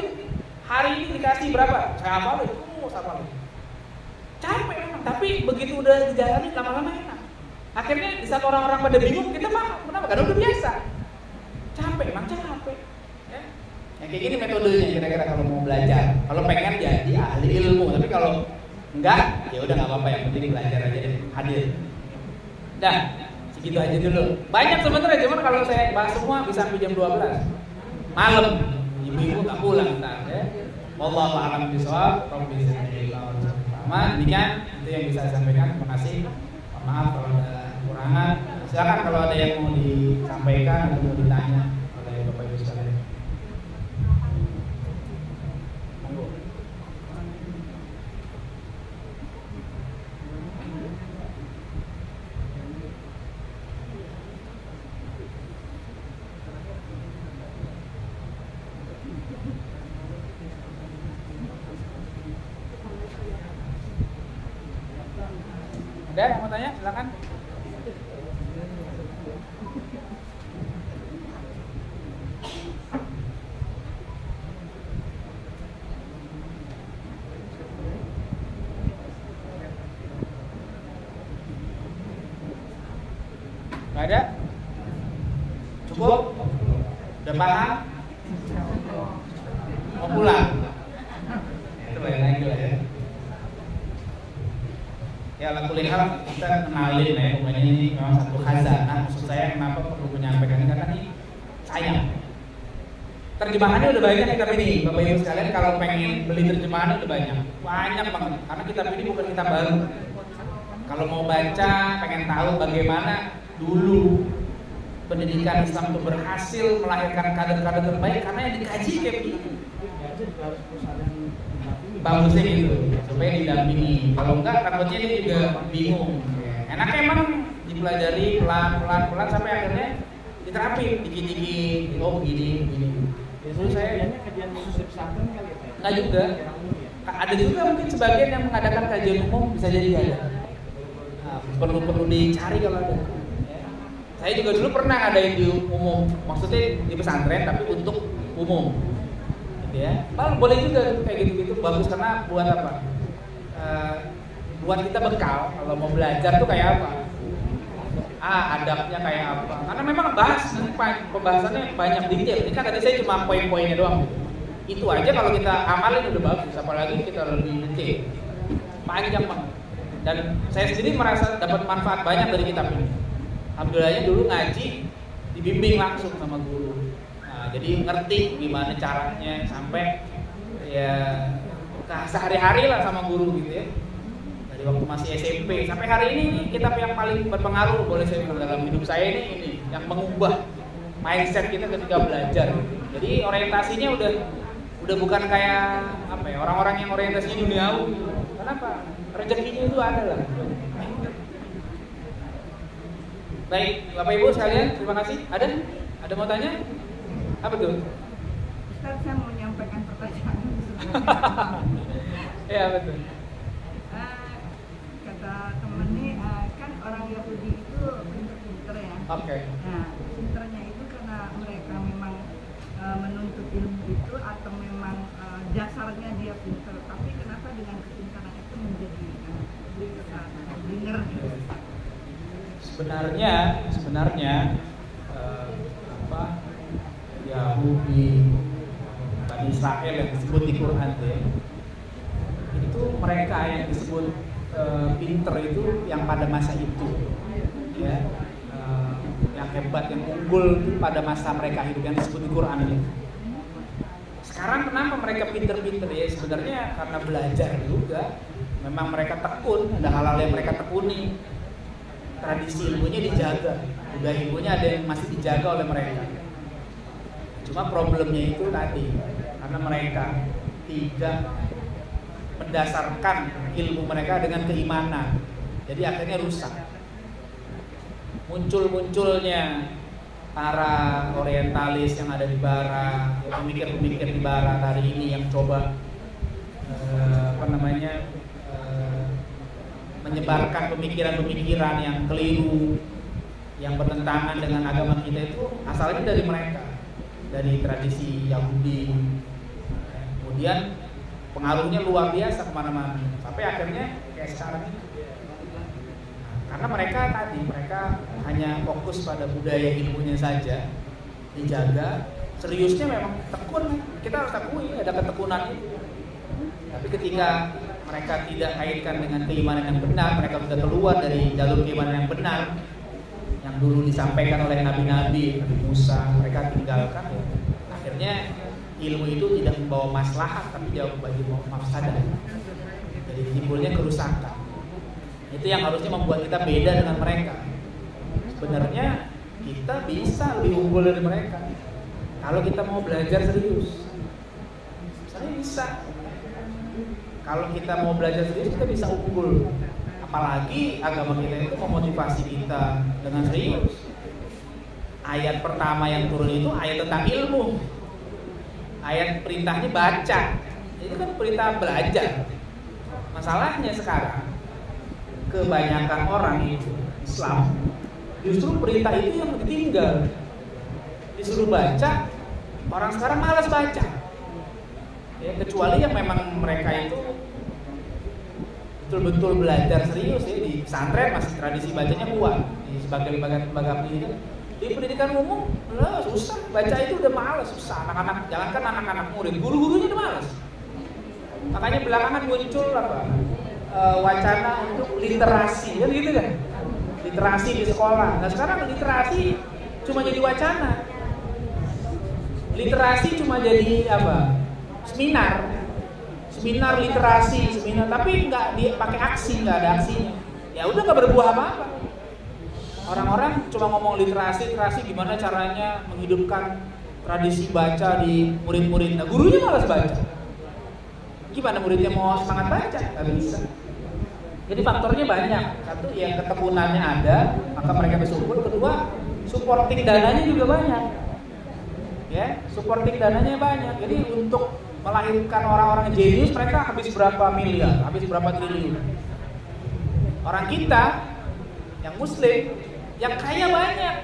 Hari ini dikasih berapa? Saya hafalin, hafalin. Capek memang, tapi begitu udah dijalani lama-lama enak. Akhirnya di saat orang-orang pada bingung, kita paham. Kenapa? Karena udah biasa. Capek, emang capek. Ya kayak gini metodenya kira-kira kalau mau belajar. Kalau pengen jadi ahli ilmu, tapi kalau enggak, ya udah nggak apa-apa. Yang penting belajar aja deh, hadir. Dah, segitu aja dulu. Banyak sebenarnya, cuman kalau saya bahas semua bisa sampai jam 12 malam. Ibu-ibu nggak pulang ntar. Ya. Wallahu a'lam bishawab. Demikian itu yang bisa saya sampaikan. Terima kasih. Maaf kalau ada kekurangan. Silakan kalau ada yang mau disampaikan atau mau ditanya oleh Bapak Ibu sekalian. Monggo. Ada yang mau tanya? Silakan. Gak ada? Cukup? Udah paham? Mau pulang? Itu yang lain juga ya. Ya ala kulli hal kita kenalin ya, pokoknya ini memang satu khazanah. Maksud saya kenapa perlu menyampaikan ini, karena ini sayang. Terjemahannya udah banyak kitab ini, Bapak Ibu sekalian. Kalau pengen beli terjemahan udah banyak banget. Karena kitab ini bukan kitab baru. Kalau mau baca, pengen tahu bagaimana dulu pendidikan Islam itu berhasil melahirkan kader-kader terbaik, karena yang dikaji kayak begini. Bagusnya gitu, supaya didampingi. Kalau enggak, takutnya dia juga bingung. Enaknya emang dipelajari pelan sampai akhirnya diterapin dikit-dikit. Oh begini. Justru saya kajian khusus pesantren kali ya? Enggak juga. Ada juga mungkin sebagian yang mengadakan kajian umum, bisa jadi ada. Nah, perlu dicari kalau ada. Saya juga dulu pernah ngadain di umum, maksudnya di pesantren tapi untuk umum, gitu ya. Malah boleh juga kayak gitu-gitu, bagus karena buat apa? Buat kita bekal kalau mau belajar tuh kayak apa? Adabnya kayak apa? Karena memang pembahasannya banyak detail. Ini kan tadi saya cuma poin-poinnya doang. Itu aja kalau kita amalin udah bagus, apalagi kita lebih detail. Panjang banget. Dan saya sendiri merasa dapat manfaat banyak dari kitab ini. Alhamdulillahnya dulu ngaji dibimbing langsung sama guru. Nah, jadi ngerti gimana caranya sampai ya sehari-hari lah sama guru gitu ya. Dari waktu masih SMP sampai hari ini kitab yang paling berpengaruh boleh saya bilang dalam hidup saya ini yang mengubah mindset kita ketika belajar. Jadi orientasinya udah bukan kayak apa ya, orang-orang yang orientasinya duniawi. Kenapa? Rezekinya itu ada lah. Baik, Bapak Ibu sekalian, terima kasih. Ada mau tanya? Apa tuh? Ustaz, saya mau menyampaikan pertanyaan. Ya betul. Kata temen nih, kan orang Yahudi itu pinter-pinter ya. Oke. Nah, pinternya itu karena mereka memang menuntut ilmu itu atau memang dasarnya dia pinter. Tapi kenapa dengan kepintaran itu menjadi dengar gitu? Sebenarnya Yahudi, Bani Israel yang disebut di Quran itu mereka yang disebut pinter itu yang pada masa itu, ya, yang hebat, yang unggul itu pada masa mereka hidup yang disebut di Quran ini. Sekarang kenapa mereka pinter-pinter ya? Sebenarnya karena belajar juga. Memang mereka tekun, ada hal-hal yang mereka tekuni. Tradisi ilmunya dijaga, budaya ilmunya ada yang masih dijaga oleh mereka. Cuma problemnya itu tadi, karena mereka tidak mendasarkan ilmu mereka dengan keimanan, jadi akhirnya rusak. Munculnya para orientalis yang ada di Barat, pemikir-pemikir di Barat hari ini yang coba menyebarkan pemikiran-pemikiran yang keliru, yang bertentangan dengan agama kita itu asalnya dari mereka, dari tradisi Yahudi. Kemudian pengaruhnya luar biasa kemana-mana, sampai akhirnya kayak sekarang ini. Karena mereka hanya fokus pada budaya ilmunya saja, dijaga. Seriusnya memang tekun, kita harus akui ada ketekunan itu. Tapi ketika mereka tidak kaitkan dengan keimanan yang benar, mereka sudah keluar dari jalur keimanan yang benar yang dulu disampaikan oleh nabi-nabi, Nabi Musa, mereka tinggalkan. Akhirnya ilmu itu tidak membawa maslahat, tapi jauh bagi mafsadah. Jadi timbulnya kerusakan. Itu yang harusnya membuat kita beda dengan mereka. Sebenarnya kita bisa lebih unggul dari mereka kalau kita mau belajar serius. Misalnya bisa. Kalau kita mau belajar serius, kita bisa unggul. Apalagi agama kita itu memotivasi kita dengan serius. Ayat pertama yang turun itu ayat tentang ilmu. Ayat perintahnya baca. Itu kan perintah belajar. Masalahnya sekarang kebanyakan orang itu Islam justru perintah itu yang ditinggal. Disuruh baca, orang sekarang malas baca. Ya, kecuali yang memang mereka itu betul-betul belajar serius ya, di pesantren masih tradisi bacanya kuat. Di sebagai lembaga pendidikan, di pendidikan umum susah, baca itu udah malas, susah. Anak-anak, jangankan anak-anak murid, guru-gurunya udah malas. Makanya belakangan muncul wacana untuk literasi, kan gitu kan? Literasi di sekolah. Nah sekarang literasi cuma jadi wacana. Literasi cuma jadi apa? Seminar literasi, tapi nggak dipakai aksi, nggak ada aksinya. Ya udah nggak berbuah apa-apa. Orang-orang cuma ngomong literasi gimana caranya menghidupkan tradisi baca di murid-murid. Nah gurunya malas baca. Gimana muridnya mau semangat baca? Nggak bisa. Jadi faktornya banyak. Satu, yang ketekunannya ada, maka mereka bisa unggul. Kedua, supporting dananya juga banyak. Ya, supporting dananya banyak. Jadi untuk melahirkan orang-orang jenius, mereka habis berapa miliar, habis berapa triliun. Orang kita yang muslim, yang kaya banyak,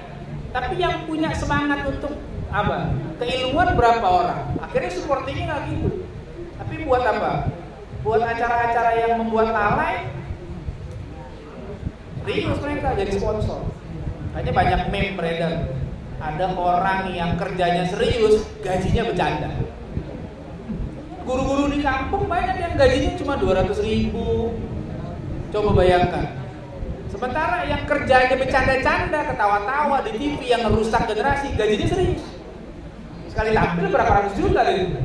Tapi yang punya semangat untuk apa? Keilmuan berapa orang? Akhirnya supportingnya nggak gitu. Tapi buat apa? Buat acara-acara yang membuat lalai, serius mereka jadi sponsor. Hanya banyak meme beredar. Ada orang yang kerjanya serius, gajinya bercanda. Guru-guru di kampung banyak yang gajinya cuma 200.000. Coba bayangkan. Sementara yang kerjanya bercanda-canda, ketawa-tawa di TV yang merusak generasi, gajinya serius. Sekali tampil berapa ratus juta itu.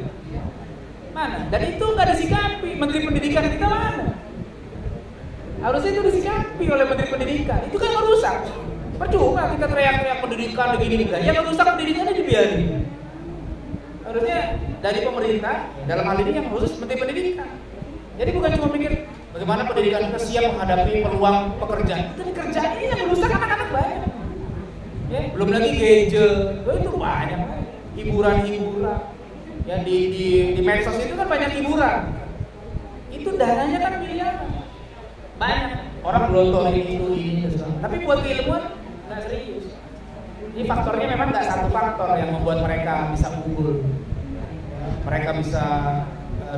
Mana? Dan itu nggak disikapi. Menteri Pendidikan kita mana? Harusnya itu disikapi oleh Menteri Pendidikan. Itu kan merusak. Percuma kita teriak-teriak pendidikan begini-begini. Yang merusak pendidikannya dibiarin. Harusnya dari pemerintah, dalam hal ini yang khusus Menteri Pendidikan. Jadi bukan cuma mikir bagaimana pendidikan kita siap menghadapi peluang pekerjaan. Tapi kerjaan ini yang merusak anak-anak banyak. Ya, belum lagi gadget, itu banyak. Hiburan-hiburan. Ya di medsos itu kan banyak hiburan. Itu dananya kan miliaran. Banyak orang gelontorin ini. Tapi buat keilmuan nggak serius. Jadi faktornya memang nggak satu faktor yang membuat mereka bisa unggul. Mereka bisa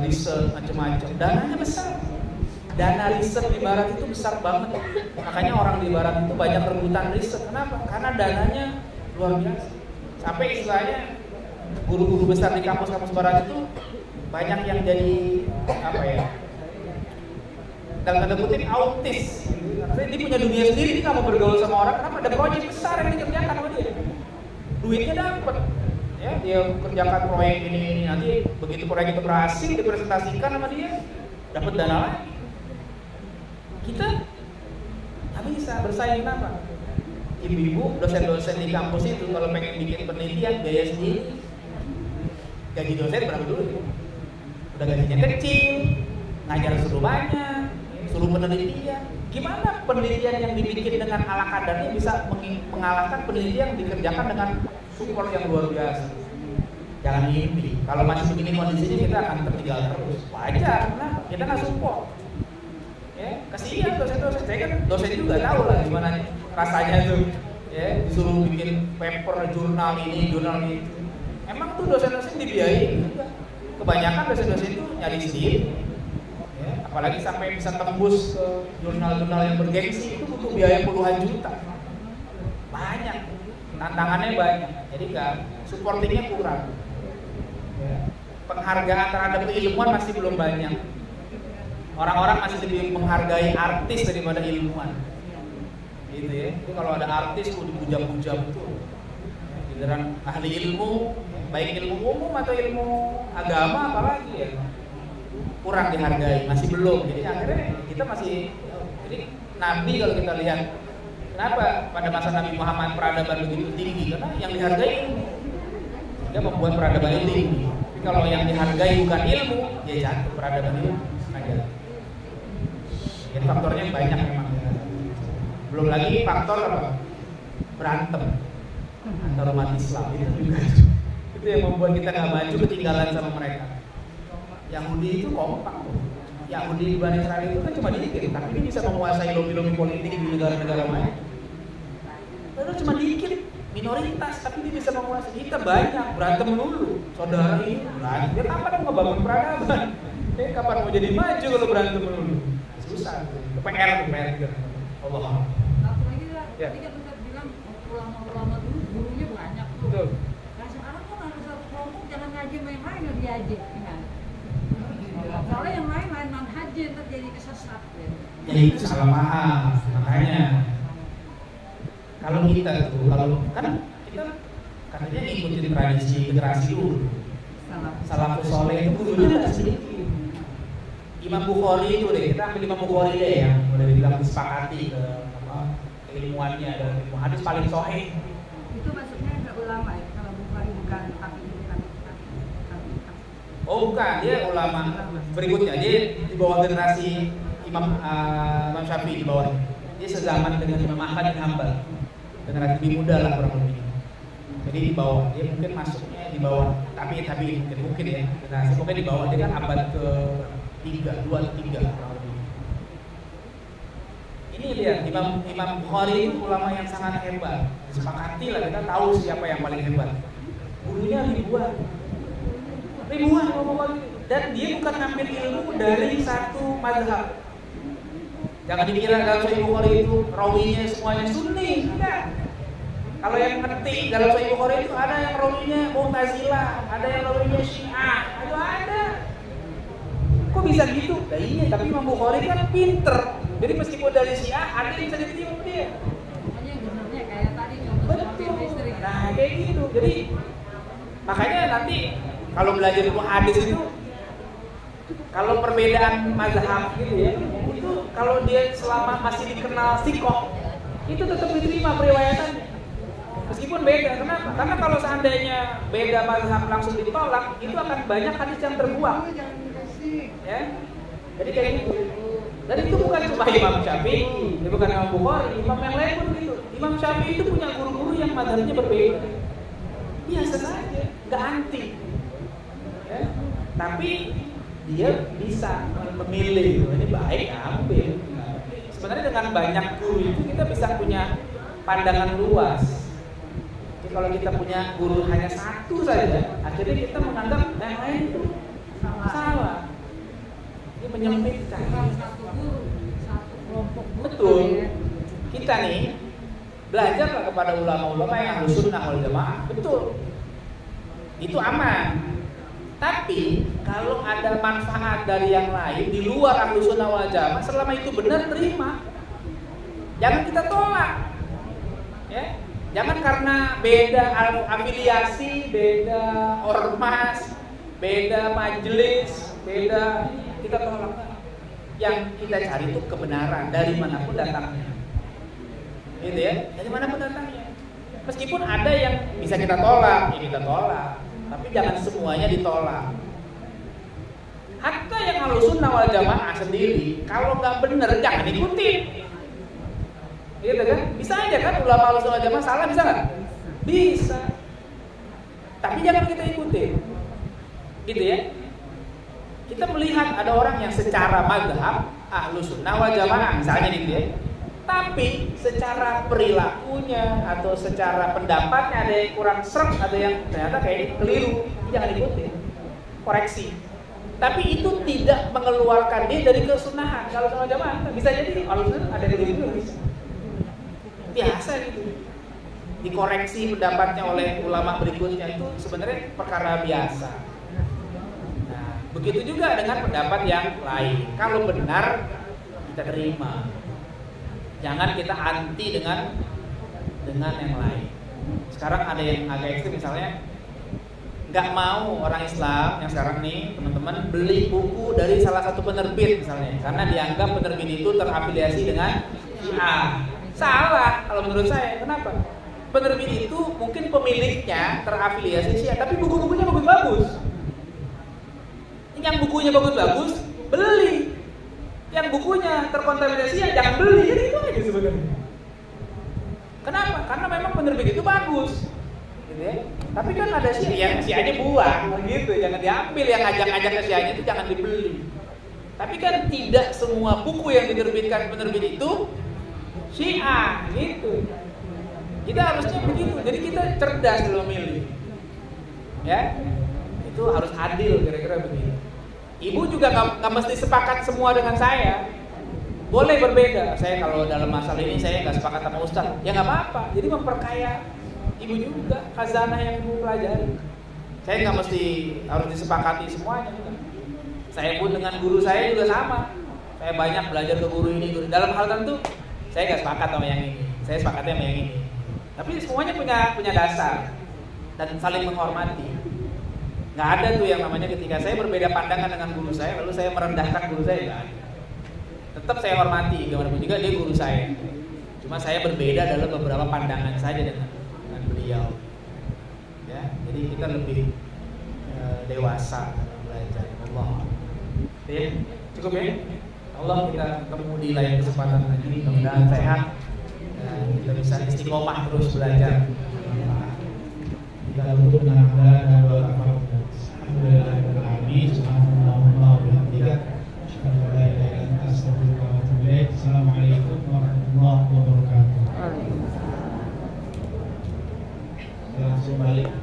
riset macam-macam. Dananya besar. Dana riset di barat itu besar banget. Makanya orang di barat itu banyak rebutan riset. Kenapa? Karena dananya luar biasa. Sampai istilahnya guru-guru besar di kampus-kampus barat itu banyak yang jadi apa ya? Dalam tanda kutip autis. Artinya dia punya dunia sendiri, dia nggak mau bergaul sama orang. Kenapa? Ada proyek besar yang dikerjakan sama dia. Duitnya dapat. Ya, dia kerjakan proyek ini nanti begitu proyek itu berhasil dipresentasikan sama dia, dapat dana lagi. Kita nggak bisa bersaing. Kenapa? Ibu-ibu, dosen-dosen di kampus itu kalau pengen bikin penelitian biaya sendiri. Gaji dosen berapa dulu? Udah gajinya kecil, ngajar suruh banyak, suruh penelitian. Gimana penelitian yang dibikin dengan ala kadarnya bisa mengalahkan penelitian yang dikerjakan dengan support yang luar biasa? Jangan mimpi. Kalau masih begini kondisinya kita akan tertinggal terus. Wajar, kenapa? Kita nggak support. Ya, kasihan dosen-dosen. Saya kan dosen juga tahu lah gimana rasanya tuh. Ya, disuruh bikin paper, jurnal ini, jurnal itu. Emang tuh dosen-dosen dibiayai juga. Kebanyakan dosen-dosen itu nyari sendiri. Ya, apalagi sampai bisa tembus ke jurnal-jurnal yang bergengsi itu butuh biaya puluhan juta. Banyak, tantangannya banyak. Jadi nggak, supportingnya kurang. Ya. Penghargaan terhadap keilmuan masih belum banyak. Orang-orang masih lebih menghargai artis daripada ilmuwan. Gitu ya. Jadi kalau ada artis tuh dipuja-puja betul. Giliran ahli ilmu, baik ilmu umum atau ilmu agama apalagi ya, kurang dihargai, masih belum. Jadi akhirnya kita masih, jadi Nabi kalau kita lihat, kenapa pada masa Nabi Muhammad peradaban begitu tinggi? Karena yang dihargai ilmu, dia membuat peradaban itu tinggi. Tapi kalau yang dihargai bukan ilmu, ya jatuh peradaban itu aja. Jadi faktornya banyak memang. Belum lagi faktor apa? Berantem antara umat Islam itu juga. Itu yang membuat kita nggak maju, ketinggalan sama mereka. Yahudi itu kompak. Yahudi di Bani Israel itu kan cuma dikit, tapi dia bisa menguasai lobby-lobby politik di negara-negara lain. Padahal cuma dikit, minoritas, tapi dia bisa menguasai. Kita banyak, berantem dulu. Saudara ini berantem. Dia kapan mau ngebangun peradaban? Kapan mau jadi maju kalau berantem dulu? Susah. PR gitu. Allah. Apalagi lah, tadi kan Ustaz bilang ulama-ulama dulu gurunya banyak tuh. Betul. Nah sekarang kok harus satu kelompok jangan ngaji main-main nggak diaji, kan? Soalnya yang lain main haji ntar jadi kesesat. Ya. Jadi itu salah paham, makanya kalau kita tuh, kalau kan kita katanya ngikutin tradisi generasi dulu. Salafus soleh itu gurunya nggak sedikit. Imam Bukhari itu deh, kita ambil Imam Bukhari deh yang udah dibilang disepakati ke keilmuannya dan ilmu hadis paling sahih. Itu maksudnya ada ulama ya, kalau Bukhari bukan. Oh bukan, dia ulama berikutnya, dia di bawah generasi Imam Syafi'i di bawah. Dia sezaman dengan Imam Ahmad bin Hanbal, generasi lebih muda lah kurang lebih. Jadi di bawah, dia mungkin masuknya di bawah, tapi mungkin ya, generasi pokoknya di bawah, dia kan abad ke 2 atau 3 kurang lebih. Ini Ini lihat Imam Bukhari itu ulama yang sangat hebat. Disepakati lah, kita tahu siapa yang paling hebat. Gurunya ribuan Imam Bukhari, dan dia bukan ngambil ilmu dari satu mazhab. Jangan dikira dalam Sahih Bukhari itu rawinya semuanya Sunni, enggak. Kalau yang ngerti dalam Sahih Bukhari itu ada yang rawinya Mu'tazilah, ada yang rawinya Syiah, ada. Kok bisa gitu? Nah, iya, tapi Imam Bukhari kan pinter. Jadi meskipun dari Syiah, ada yang bisa diterima dia. Makanya benernya kayak tadi contoh suami istri. Nah, kayak gitu. Jadi makanya nanti kalau belajar ilmu hadis itu, kalau perbedaan mazhab gitu ya, itu kalau dia selama masih dikenal sikoh, itu tetap diterima periwayatannya. Meskipun beda, kenapa? Karena kalau seandainya beda mazhab langsung ditolak, itu akan banyak hadis yang terbuang. Ya, jadi kayak gitu. Dan itu bukan cuma Imam Syafi'i, bukan Imam Bukhari, imam yang lain pun gitu. Imam Syafi'i itu punya guru-guru yang mazhabnya berbeda. Biasa saja, nggak anti. Ya, tapi dia bisa memilih, ini baik, ambil. Sebenarnya dengan banyak guru itu kita bisa punya pandangan luas. Jadi kalau kita punya guru hanya satu saja, akhirnya kita menganggap yang lain itu salah. Ini menyempitkan. Satu guru, satu kelompok guru. Betul. Kita nih belajarlah kepada ulama-ulama yang Ahlus Sunnah wal Jamaah. Betul. Itu aman. Tapi kalau ada manfaat dari yang lain di luar Ahlus Sunnah wal Jamaah, selama itu benar, terima. Jangan kita tolak. Ya. Jangan karena beda afiliasi, beda ormas, beda majelis, beda kita tolak. Yang kita cari itu kebenaran dari manapun datangnya. Gitu ya. Dari manapun datangnya. Meskipun ada yang bisa kita tolak, ya kita tolak. Tapi jangan semuanya ditolak. Hatta yang Ahlus Sunnah wal Jamaah sendiri, kalau nggak benar jangan ikutin. Gitu kan? Bisa aja kan ulama Ahlus Sunnah wal Jamaah salah, bisa nggak? Bisa. Tapi jangan kita ikutin. Gitu ya. Kita melihat ada orang yang secara mazhab Ahlus Sunnah wal Jamaah misalnya gitu ya. Tapi secara perilakunya atau secara pendapatnya ada yang kurang serem, ada yang ternyata kayak keliru, jangan ikuti, koreksi. Tapi itu tidak mengeluarkan dia dari kesunahan. Kalau sama jamaah bisa jadi kalau ada yang keliru bisa. Biasa gitu. Dikoreksi pendapatnya oleh ulama berikutnya itu sebenarnya perkara biasa. Nah, begitu juga dengan pendapat yang lain. Kalau benar kita terima. Jangan kita anti dengan yang lain. Sekarang ada yang agak ekstrim, misalnya nggak mau orang Islam yang sekarang nih teman-teman beli buku dari salah satu penerbit misalnya, karena dianggap penerbit itu terafiliasi dengan Syiah. Salah kalau menurut saya. Kenapa? Penerbit itu mungkin pemiliknya terafiliasi Syiah, tapi buku-bukunya bagus-bagus. Yang bukunya bagus-bagus beli. Yang bukunya terkontaminasi ya jangan beli. Jadi itu aja sebenarnya. Kenapa? Karena memang penerbit itu bagus, gitu ya. Tapi kan ada yang Syiahnya buang, gitu. Jangan diambil, yang ajak-ajak ke Syiahnya itu jangan dibeli. Tapi kan tidak semua buku yang diterbitkan penerbit itu Syiah, gitu. Kita harusnya begitu. Jadi kita cerdas dalam memilih, ya. Itu harus adil, kira-kira begitu. Ibu juga nggak mesti sepakat semua dengan saya. Boleh berbeda. Saya kalau dalam masalah ini saya nggak sepakat sama Ustaz, ya nggak apa-apa. Jadi memperkaya ibu juga khazanah yang ibu pelajari. Saya nggak mesti harus disepakati semuanya. Saya pun dengan guru saya juga sama. Saya banyak belajar ke guru ini. Dalam hal tertentu saya nggak sepakat sama yang ini. Saya sepakatnya sama yang ini. Tapi semuanya punya dasar dan saling menghormati. Nggak ada tuh yang namanya ketika saya berbeda pandangan dengan guru saya lalu saya merendahkan guru saya, nggak ada. Tetap saya hormati, bagaimanapun juga dia guru saya. Cuma saya berbeda dalam beberapa pandangan saja dengan beliau. Ya, jadi kita lebih dewasa belajar. Allah. Ya, cukup ya. Allah kita ketemu di lain kesempatan lagi. Mudah-mudahan sehat dan kita bisa istiqomah terus belajar. Kita tutup dengan hamdalah dan doa kafaraah. Alhamdulillahirobbilalamin. Subhanallahumma wa bihamdika. Assalamualaikum warahmatullahi wabarakatuh. kembali.